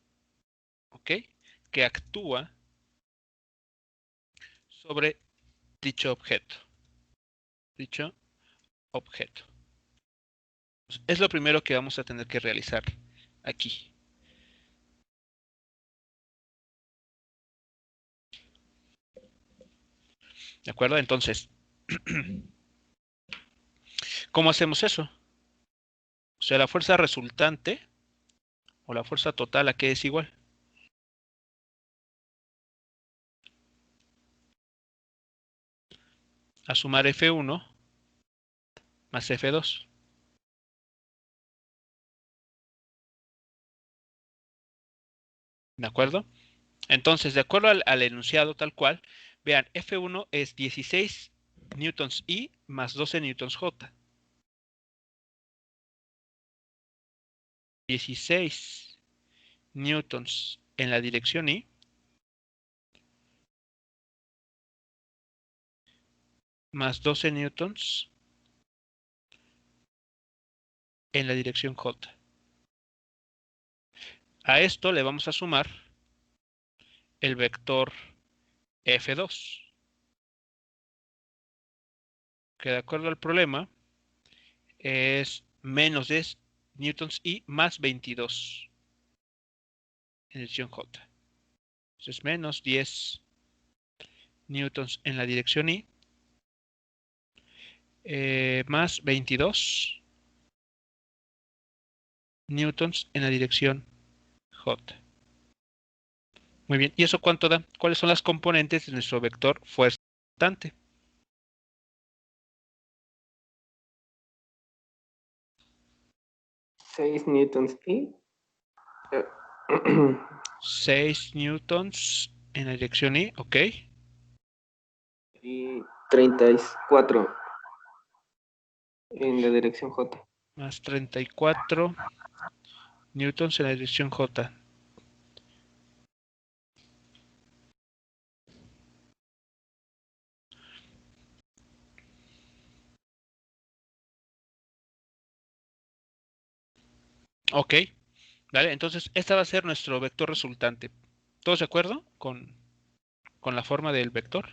¿ok? Que actúa sobre dicho objeto. Es lo primero que vamos a tener que realizar aquí. ¿De acuerdo? Entonces, ¿cómo hacemos eso? O sea, la fuerza resultante o la fuerza total, ¿a qué es igual? A sumar F1 más F2. ¿De acuerdo? Entonces, de acuerdo al enunciado tal cual, vean, F1 es 16 newtons I más 12 newtons J. 16 newtons en la dirección I más 12 newtons en la dirección J. A esto le vamos a sumar el vector F2, que de acuerdo al problema es menos 10 newtons I más 22 en dirección J. Entonces menos 10 newtons en la dirección I más 22 newtons en la dirección J. Muy bien, ¿y eso cuánto da? ¿Cuáles son las componentes de nuestro vector fuerza resultante? 6 newtons y 6 newtons en la dirección I, ok. y 34 en la dirección J. Más 34 newtons en la dirección J. Ok, ¿vale? Entonces, esta va a ser nuestro vector resultante. ¿Todos de acuerdo con la forma del vector?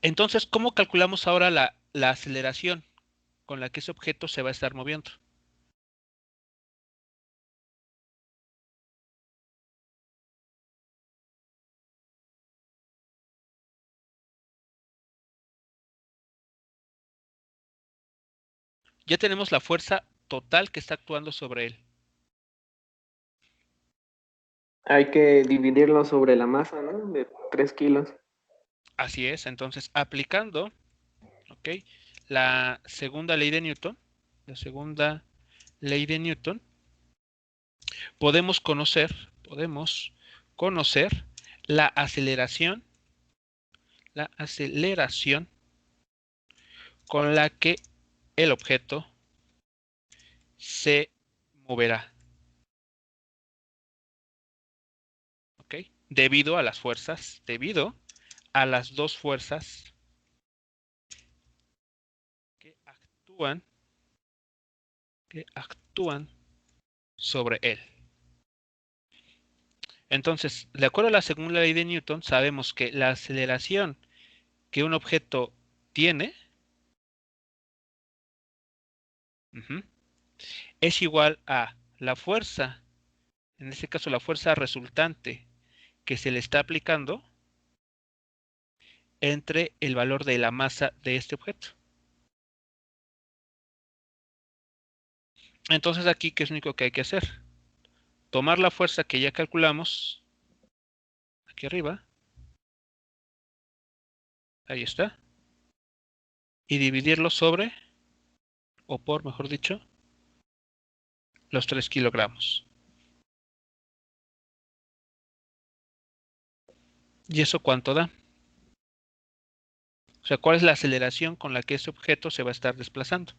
Entonces, ¿cómo calculamos ahora la aceleración con la que ese objeto se va a estar moviendo? Ya tenemos la fuerza total que está actuando sobre él. Hay que dividirlo sobre la masa, ¿no? De 3 kilos. Así es, entonces aplicando, ¿ok? La segunda ley de Newton, podemos conocer la aceleración la aceleración con la que el objeto se moverá. ¿Ok? Debido a las dos fuerzas que actúan sobre él. Entonces, de acuerdo a la segunda ley de Newton, sabemos que la aceleración que un objeto tiene es igual a la fuerza, en este caso la fuerza resultante que se le está aplicando entre el valor de la masa de este objeto. Entonces aquí, ¿qué es lo único que hay que hacer? Tomar la fuerza que ya calculamos, aquí arriba, ahí está, y dividirlo sobre, o por, mejor dicho, los 3 kilogramos. ¿Y eso cuánto da? O sea, ¿cuál es la aceleración con la que ese objeto se va a estar desplazando?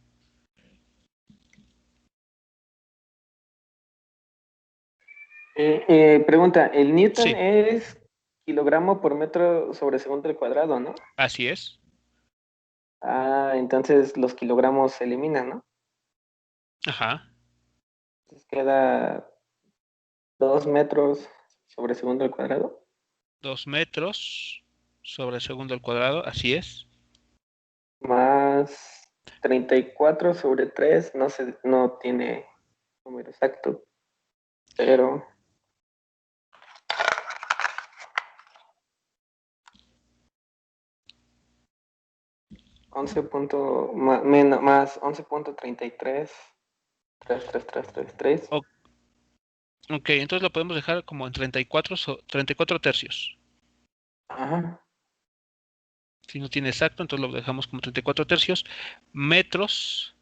Pregunta, el Newton Sí, es kilogramo por metro sobre segundo al cuadrado, ¿no? así es. Ah, entonces los kilogramos se eliminan, ¿no? Ajá. Entonces queda 2 metros sobre segundo al cuadrado. 2 metros sobre segundo al cuadrado, así es. Más 34 sobre 3, no tiene número exacto, pero 11 punto, más 11.33, 33333. Ok, entonces lo podemos dejar como en 34 tercios. Ajá. Si no tiene exacto, entonces lo dejamos como 34 tercios metros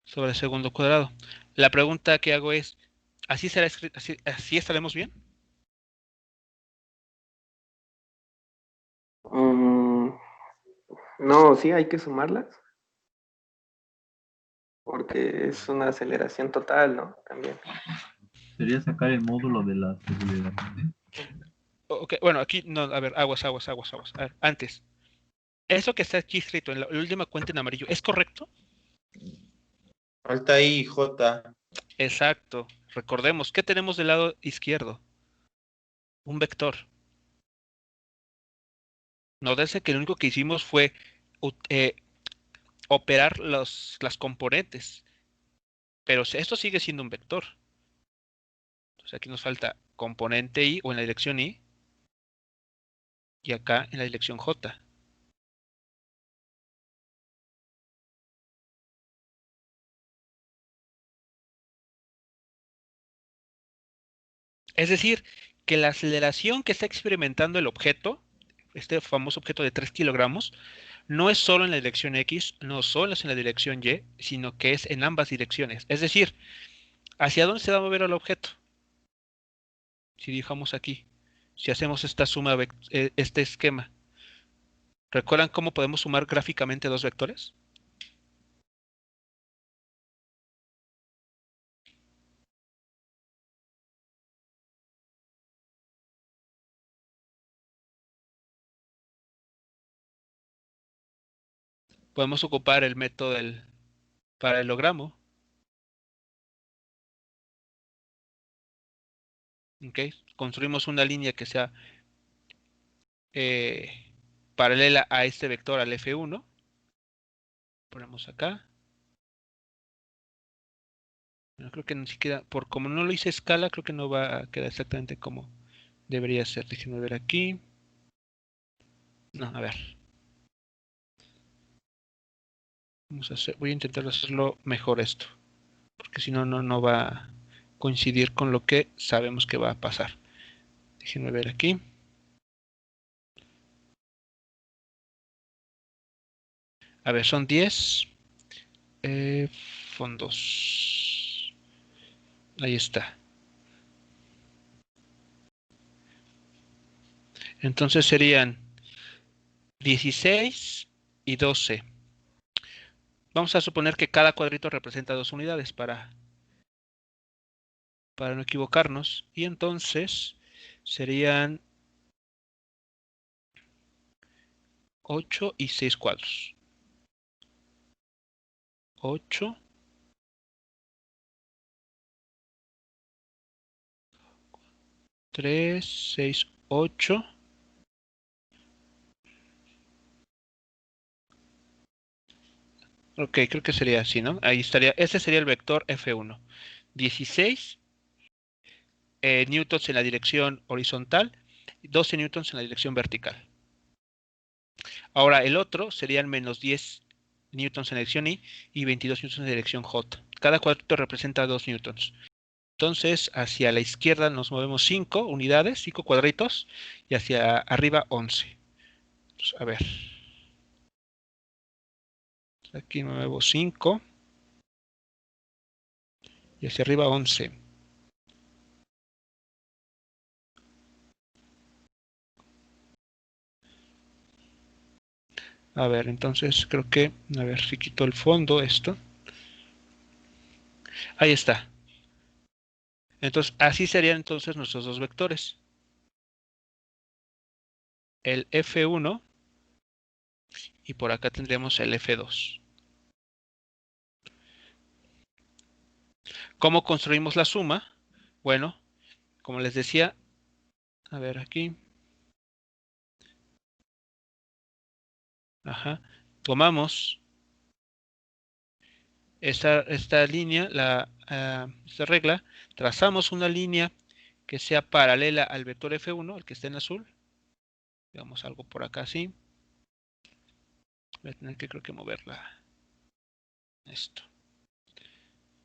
sobre segundo cuadrado. La pregunta que hago es, ¿así será escrito? ¿Así estaremos bien? Mm, no, sí, hay que sumarlas, porque es una aceleración total, ¿no? También. Sería sacar el módulo de las aceleraciones. Ok, bueno, aquí no, a ver, aguas. A ver, antes, eso que está aquí escrito en la última cuenta en amarillo, ¿es correcto? Falta ahí, J. Exacto. Recordemos, ¿qué tenemos del lado izquierdo? Un vector. Nótese que lo único que hicimos fue operar las componentes, pero esto sigue siendo un vector. Entonces aquí nos falta componente Y o en la dirección Y y acá en la dirección J. Es decir, que la aceleración que está experimentando el objeto, este famoso objeto de 3 kilogramos, no es solo en la dirección X, no solo es en la dirección Y, sino que es en ambas direcciones. Es decir, ¿hacia dónde se va a mover el objeto? Si dejamos aquí, si hacemos esta suma, este esquema, ¿recuerdan cómo podemos sumar gráficamente dos vectores? Podemos ocupar el método del paralelogramo. ¿Ok? Construimos una línea que sea eh, paralela a este vector, al F1. Ponemos acá. No creo que ni siquiera, por como no lo hice escala, creo que no va a quedar exactamente como debería ser. Déjenme ver aquí. No, a ver. Voy a intentar hacerlo mejor esto. Porque si no, no va a coincidir con lo que sabemos que va a pasar. Déjenme ver aquí. A ver, son 10 fondos. Ahí está. Entonces serían 16 y 12. Vamos a suponer que cada cuadrito representa 2 unidades para no equivocarnos. Y entonces serían 8 y 6 cuadros. 8. 3, 6, 8. Ok, creo que sería así, ¿no? Ahí estaría, ese sería el vector F1. 16 newtons en la dirección horizontal y 12 newtons en la dirección vertical. Ahora el otro serían menos 10 newtons en la dirección y 22 newtons en la dirección J. Cada cuadrito representa 2 newtons. Entonces, hacia la izquierda nos movemos 5 unidades, 5 cuadritos, y hacia arriba 11. Entonces, a ver. Aquí me muevo 5 y hacia arriba 11. A ver, entonces creo que, a ver si quito el fondo esto. Ahí está. Entonces, así serían entonces nuestros dos vectores. El F1 y por acá tendríamos el F2. ¿Cómo construimos la suma? Bueno, como les decía, a ver aquí. Ajá. Tomamos esta línea, esta regla, trazamos una línea que sea paralela al vector F1, el que está en azul. Digamos algo por acá así. Voy a tener que creo que moverla. Esto.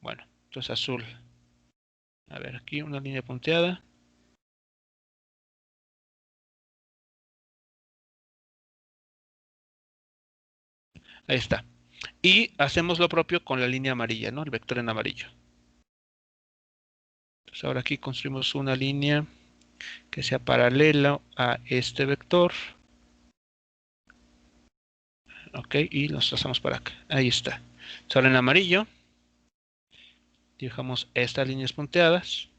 Bueno, entonces azul. A ver, aquí una línea punteada. Ahí está. Y hacemos lo propio con la línea amarilla, ¿no? El vector en amarillo. Entonces ahora aquí construimos una línea que sea paralela a este vector. Ok, y nos trazamos para acá. Ahí está. Entonces ahora en amarillo dibujamos estas líneas punteadas.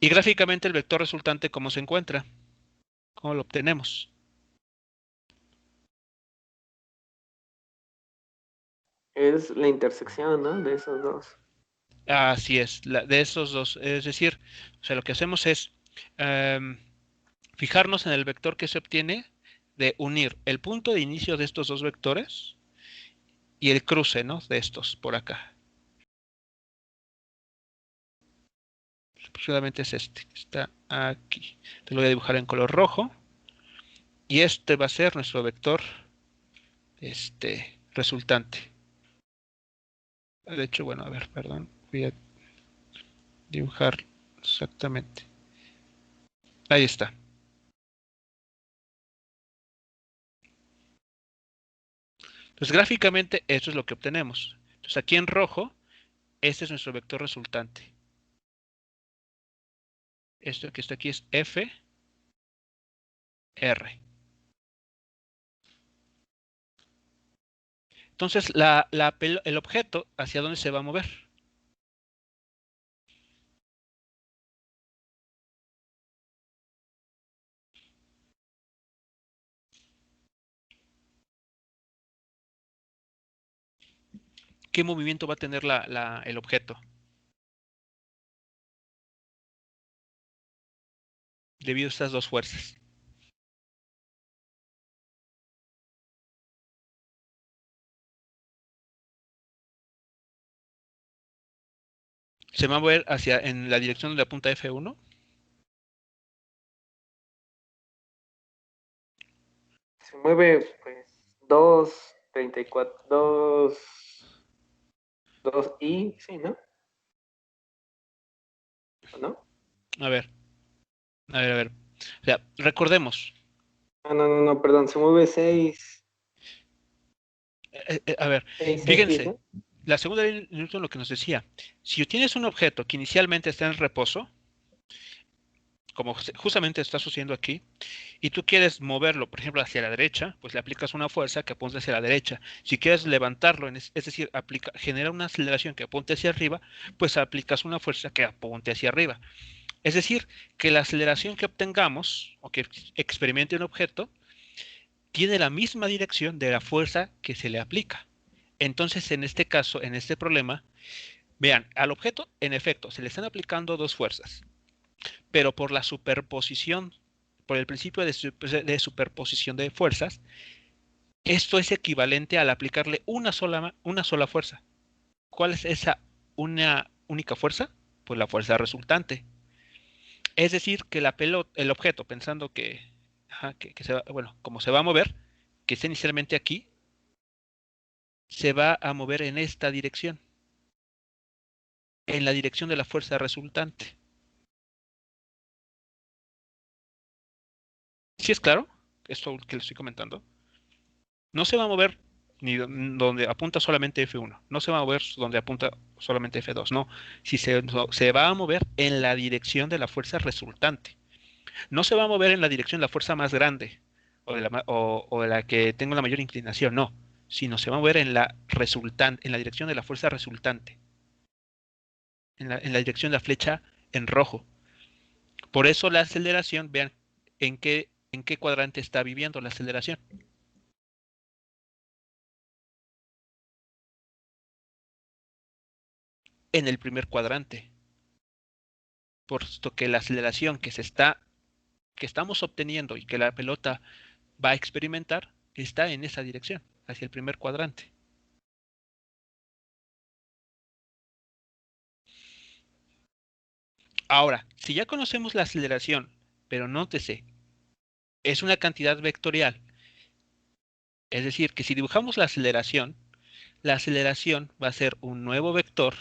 Y gráficamente el vector resultante, ¿cómo se encuentra? ¿Cómo lo obtenemos? Es la intersección, ¿no? De esos dos. Así es, de esos dos. Es decir, o sea, lo que hacemos es fijarnos en el vector que se obtiene de unir el punto de inicio de estos dos vectores y el cruce, ¿no? De estos por acá. Aproximadamente es este, que está aquí. Te lo voy a dibujar en color rojo. Y este va a ser nuestro vector resultante. De hecho, bueno, a ver, perdón. Voy a dibujar exactamente. Ahí está. Entonces, gráficamente, esto es lo que obtenemos. Entonces, aquí en rojo, este es nuestro vector resultante. Esto que está aquí es F, R. Entonces, el objeto, ¿hacia dónde se va a mover? ¿Qué movimiento va a tener el objeto? Debido a estas dos fuerzas. Se va a mover en la dirección de la punta F1. Se mueve, pues, 2, 34, 2i, sí, ¿no? ¿O no? A ver. O sea, recordemos. No, perdón, se mueve 6, A ver, 6 pies, fíjense. ¿no? La segunda ley de Newton lo que nos decía. Si tienes un objeto que inicialmente está en reposo, como justamente está sucediendo aquí, y tú quieres moverlo, por ejemplo, hacia la derecha, pues le aplicas una fuerza que apunte hacia la derecha. Si quieres levantarlo, es decir, genera una aceleración que apunte hacia arriba, pues aplicas una fuerza que apunte hacia arriba. Es decir, que la aceleración que obtengamos o que experimente un objeto tiene la misma dirección de la fuerza que se le aplica. Entonces, en este caso, en este problema, vean, al objeto, en efecto, se le están aplicando dos fuerzas, pero por la superposición, por el principio de superposición de fuerzas, esto es equivalente al aplicarle una sola fuerza. ¿Cuál es esa una única fuerza? Pues la fuerza resultante. Es decir, que el objeto, pensando que se va, bueno, como se va a mover, que está inicialmente aquí, se va a mover en esta dirección, en la dirección de la fuerza resultante. ¿Sí es claro esto que le estoy comentando? No se va a mover ni donde apunta solamente F1, no se va a mover donde apunta solamente F2, no. Si se va a mover en la dirección de la fuerza resultante. No se va a mover en la dirección de la fuerza más grande o de la que tengo la mayor inclinación, no, sino se va a mover en la resultante, en la dirección de la fuerza resultante, en la dirección de la flecha en rojo. Por eso la aceleración, vean en qué cuadrante está viviendo la aceleración. En el primer cuadrante, puesto que la aceleración que estamos obteniendo y que la pelota va a experimentar está en esa dirección, hacia el primer cuadrante. Ahora, si ya conocemos la aceleración, pero nótese, es una cantidad vectorial, es decir, que si dibujamos la aceleración va a ser un nuevo vector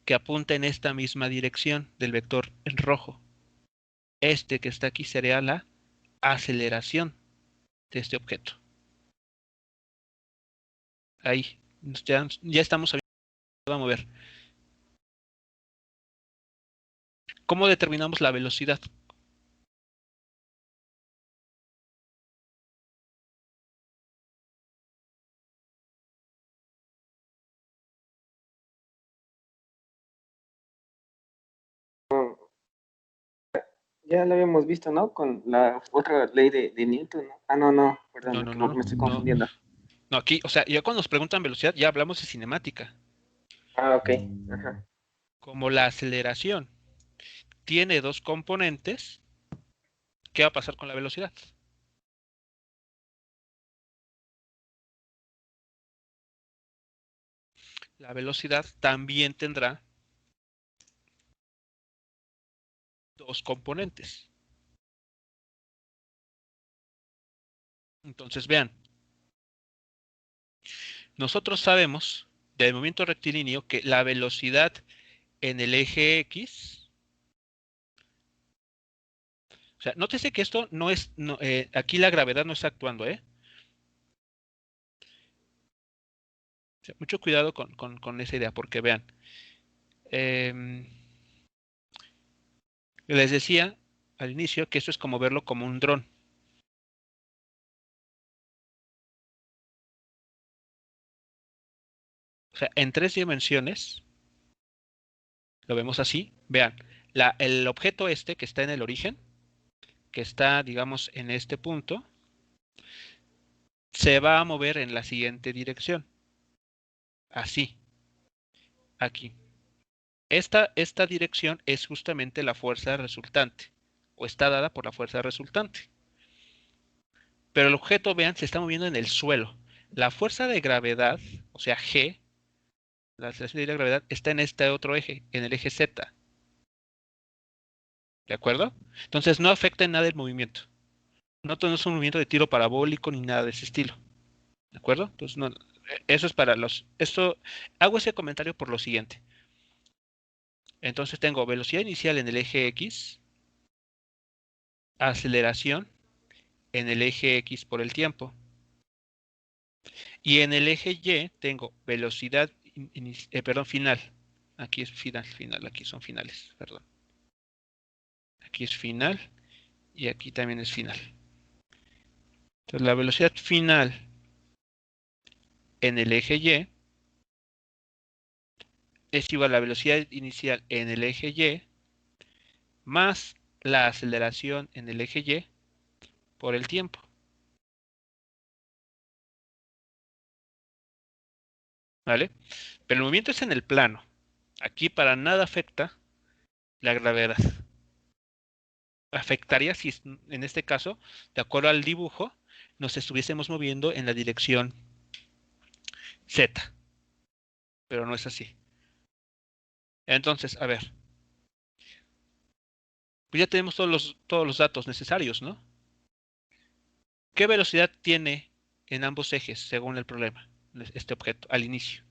que apunta en esta misma dirección del vector en rojo. Este que está aquí sería la aceleración de este objeto. Ahí, ya estamos sabiendo que va a mover. ¿Cómo determinamos la velocidad? Ya lo habíamos visto, ¿no? Con la otra ley de Newton, ¿no? Ah, no, perdón, No, me no, equivoqué, no, me estoy no. confundiendo. No, aquí, o sea, ya cuando nos preguntan velocidad, ya hablamos de cinemática. Ah, ok. Ajá. Como la aceleración tiene dos componentes, ¿qué va a pasar con la velocidad? La velocidad también tendrá dos componentes. Entonces, vean, nosotros sabemos del movimiento rectilíneo que la velocidad en el eje X, o sea, nótese que esto no es, aquí la gravedad no está actuando, ¿eh? O sea, mucho cuidado con esa idea, porque vean, eh, les decía al inicio que esto es como verlo como un dron. O sea, en tres dimensiones, lo vemos así, vean, el objeto este que está en el origen, que está, digamos, en este punto, se va a mover en la siguiente dirección. Así, aquí. Esta dirección es justamente la fuerza resultante, o está dada por la fuerza resultante. Pero el objeto, vean, se está moviendo en el suelo. La fuerza de gravedad, o sea, G, la aceleración de la gravedad, está en este otro eje, en el eje Z. ¿De acuerdo? Entonces no afecta en nada el movimiento. No tenemos un movimiento de tiro parabólico ni nada de ese estilo. ¿De acuerdo? Entonces, no, eso es para hago ese comentario por lo siguiente. Entonces tengo velocidad inicial en el eje X, aceleración en el eje X por el tiempo. Y en el eje Y tengo velocidad, final. Aquí es final, aquí son finales, perdón. Aquí es final y aquí también es final. Entonces la velocidad final en el eje Y es igual a la velocidad inicial en el eje Y más la aceleración en el eje Y por el tiempo. ¿Vale? Pero el movimiento es en el plano. Aquí para nada afecta la gravedad. Afectaría si en este caso, de acuerdo al dibujo, nos estuviésemos moviendo en la dirección Z. Pero no es así. Entonces, a ver. Pues ya tenemos todos los datos necesarios, ¿no? ¿Qué velocidad tiene en ambos ejes, según el problema, este objeto, al inicio?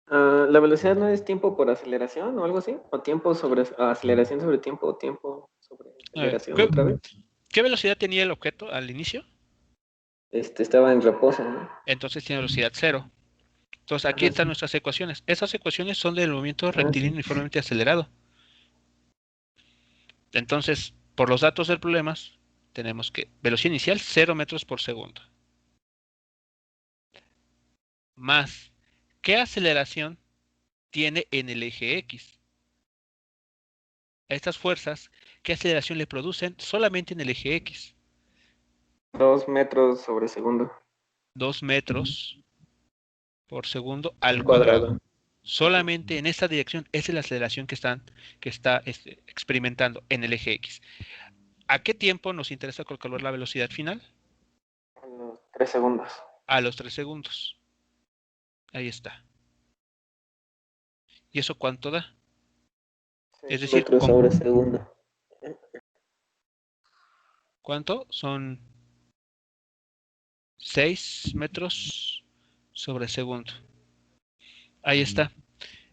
¿La velocidad no es tiempo por aceleración o algo así? ¿O tiempo sobre aceleración sobre tiempo o tiempo sobre A ver, aceleración otra vez? ¿qué velocidad tenía el objeto al inicio? Estaba en reposo, ¿no? Entonces tiene velocidad cero. Entonces aquí Ajá. están nuestras ecuaciones. Esas ecuaciones son del movimiento Ah, rectilíneo uniformemente acelerado. Entonces, por los datos del problema, tenemos que velocidad inicial 0 metros por segundo. Más, ¿qué aceleración tiene en el eje X? A estas fuerzas, ¿qué aceleración le producen solamente en el eje X? 2 metros sobre segundo 2 metros por segundo al cuadrado. cuadrado. Solamente en esta dirección, esa es la aceleración que está experimentando en el eje X. ¿A qué tiempo nos interesa calcular la velocidad final? A los 3 segundos. A los 3 segundos. Ahí está. ¿Y eso cuánto da? Es 6 decir, metros sobre segundo. ¿cuánto? Son 6 metros sobre segundo. Ahí está.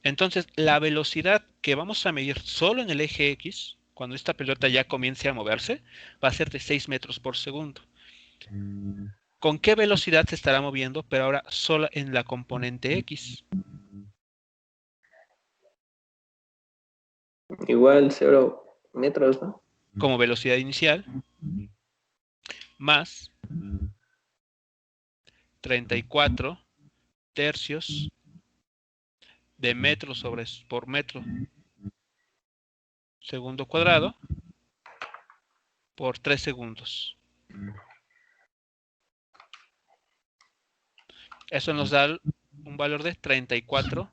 Entonces, la velocidad que vamos a medir solo en el eje X, cuando esta pelota ya comience a moverse, va a ser de 6 metros por segundo. ¿Con qué velocidad se estará moviendo? Pero ahora solo en la componente X. Igual 0 metros, ¿no? Como velocidad inicial, más 34 tercios de metro por metro segundo cuadrado por 3 segundos. Eso nos da un valor de 34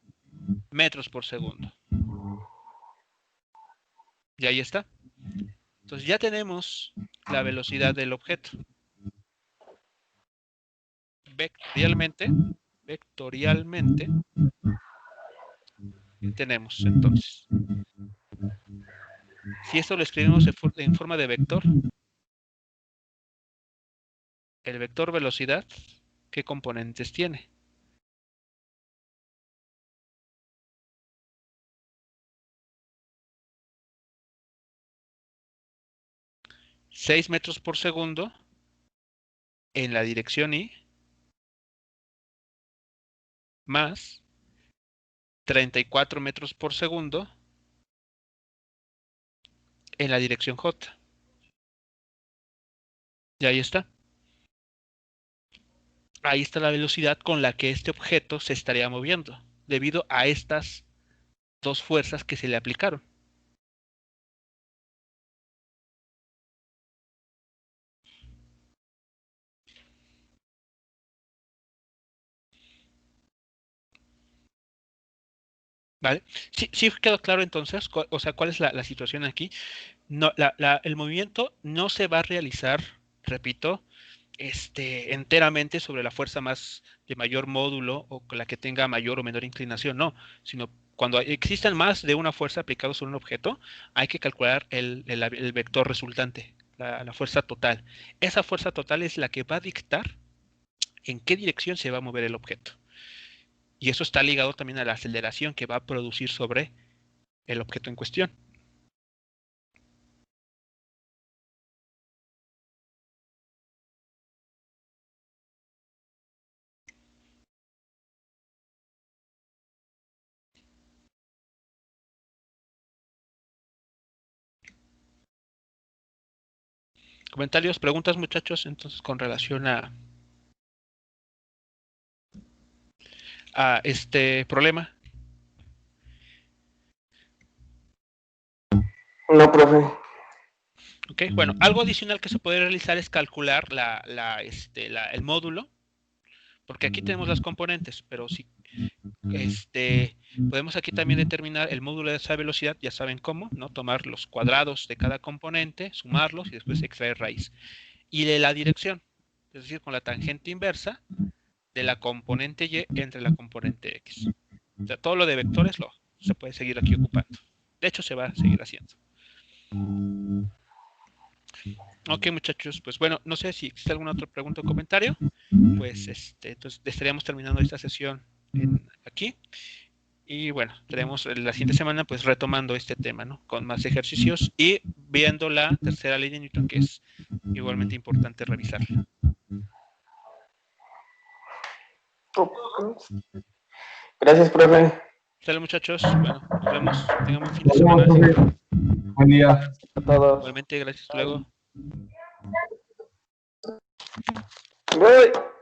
metros por segundo. Y ahí está. Entonces ya tenemos la velocidad del objeto. Vectorialmente tenemos entonces. Si esto lo escribimos en forma de vector, el vector velocidad, ¿qué componentes tiene? $6 metros por segundo en la dirección Y más 34 metros por segundo en la dirección J. Y ahí está. Ahí está la velocidad con la que este objeto se estaría moviendo, debido a estas dos fuerzas que se le aplicaron. ¿Vale? Sí quedó claro entonces, o sea, cuál es la situación aquí. No, el movimiento no se va a realizar, repito, enteramente sobre la fuerza más de mayor módulo o la que tenga mayor o menor inclinación, no, sino cuando existan más de una fuerza aplicada sobre un objeto, hay que calcular el vector resultante, la fuerza total. Esa fuerza total es la que va a dictar en qué dirección se va a mover el objeto. Y eso está ligado también a la aceleración que va a producir sobre el objeto en cuestión. Comentarios, preguntas, muchachos, entonces con relación a este problema. No, profe. Ok, bueno, algo adicional que se puede realizar es calcular el módulo, porque aquí tenemos las componentes, pero si podemos aquí también determinar el módulo de esa velocidad, ya saben cómo, ¿no? Tomar los cuadrados de cada componente, sumarlos y después extraer raíz. Y de la dirección, es decir, con la tangente inversa de la componente Y entre la componente X. O sea, todo lo de vectores se puede seguir aquí ocupando. De hecho, se va a seguir haciendo. Ok, muchachos, pues bueno, no sé si existe alguna otra pregunta o comentario. Pues entonces estaríamos terminando esta sesión aquí. Y bueno, tenemos la siguiente semana pues retomando este tema, ¿no? Con más ejercicios y viendo la tercera ley de Newton, que es igualmente importante revisarla. Gracias, profe. Sale, muchachos, bueno, nos vemos. Tengan buen fin de semana. Buen día. A todos. Igualmente, gracias. Hasta luego. Voy.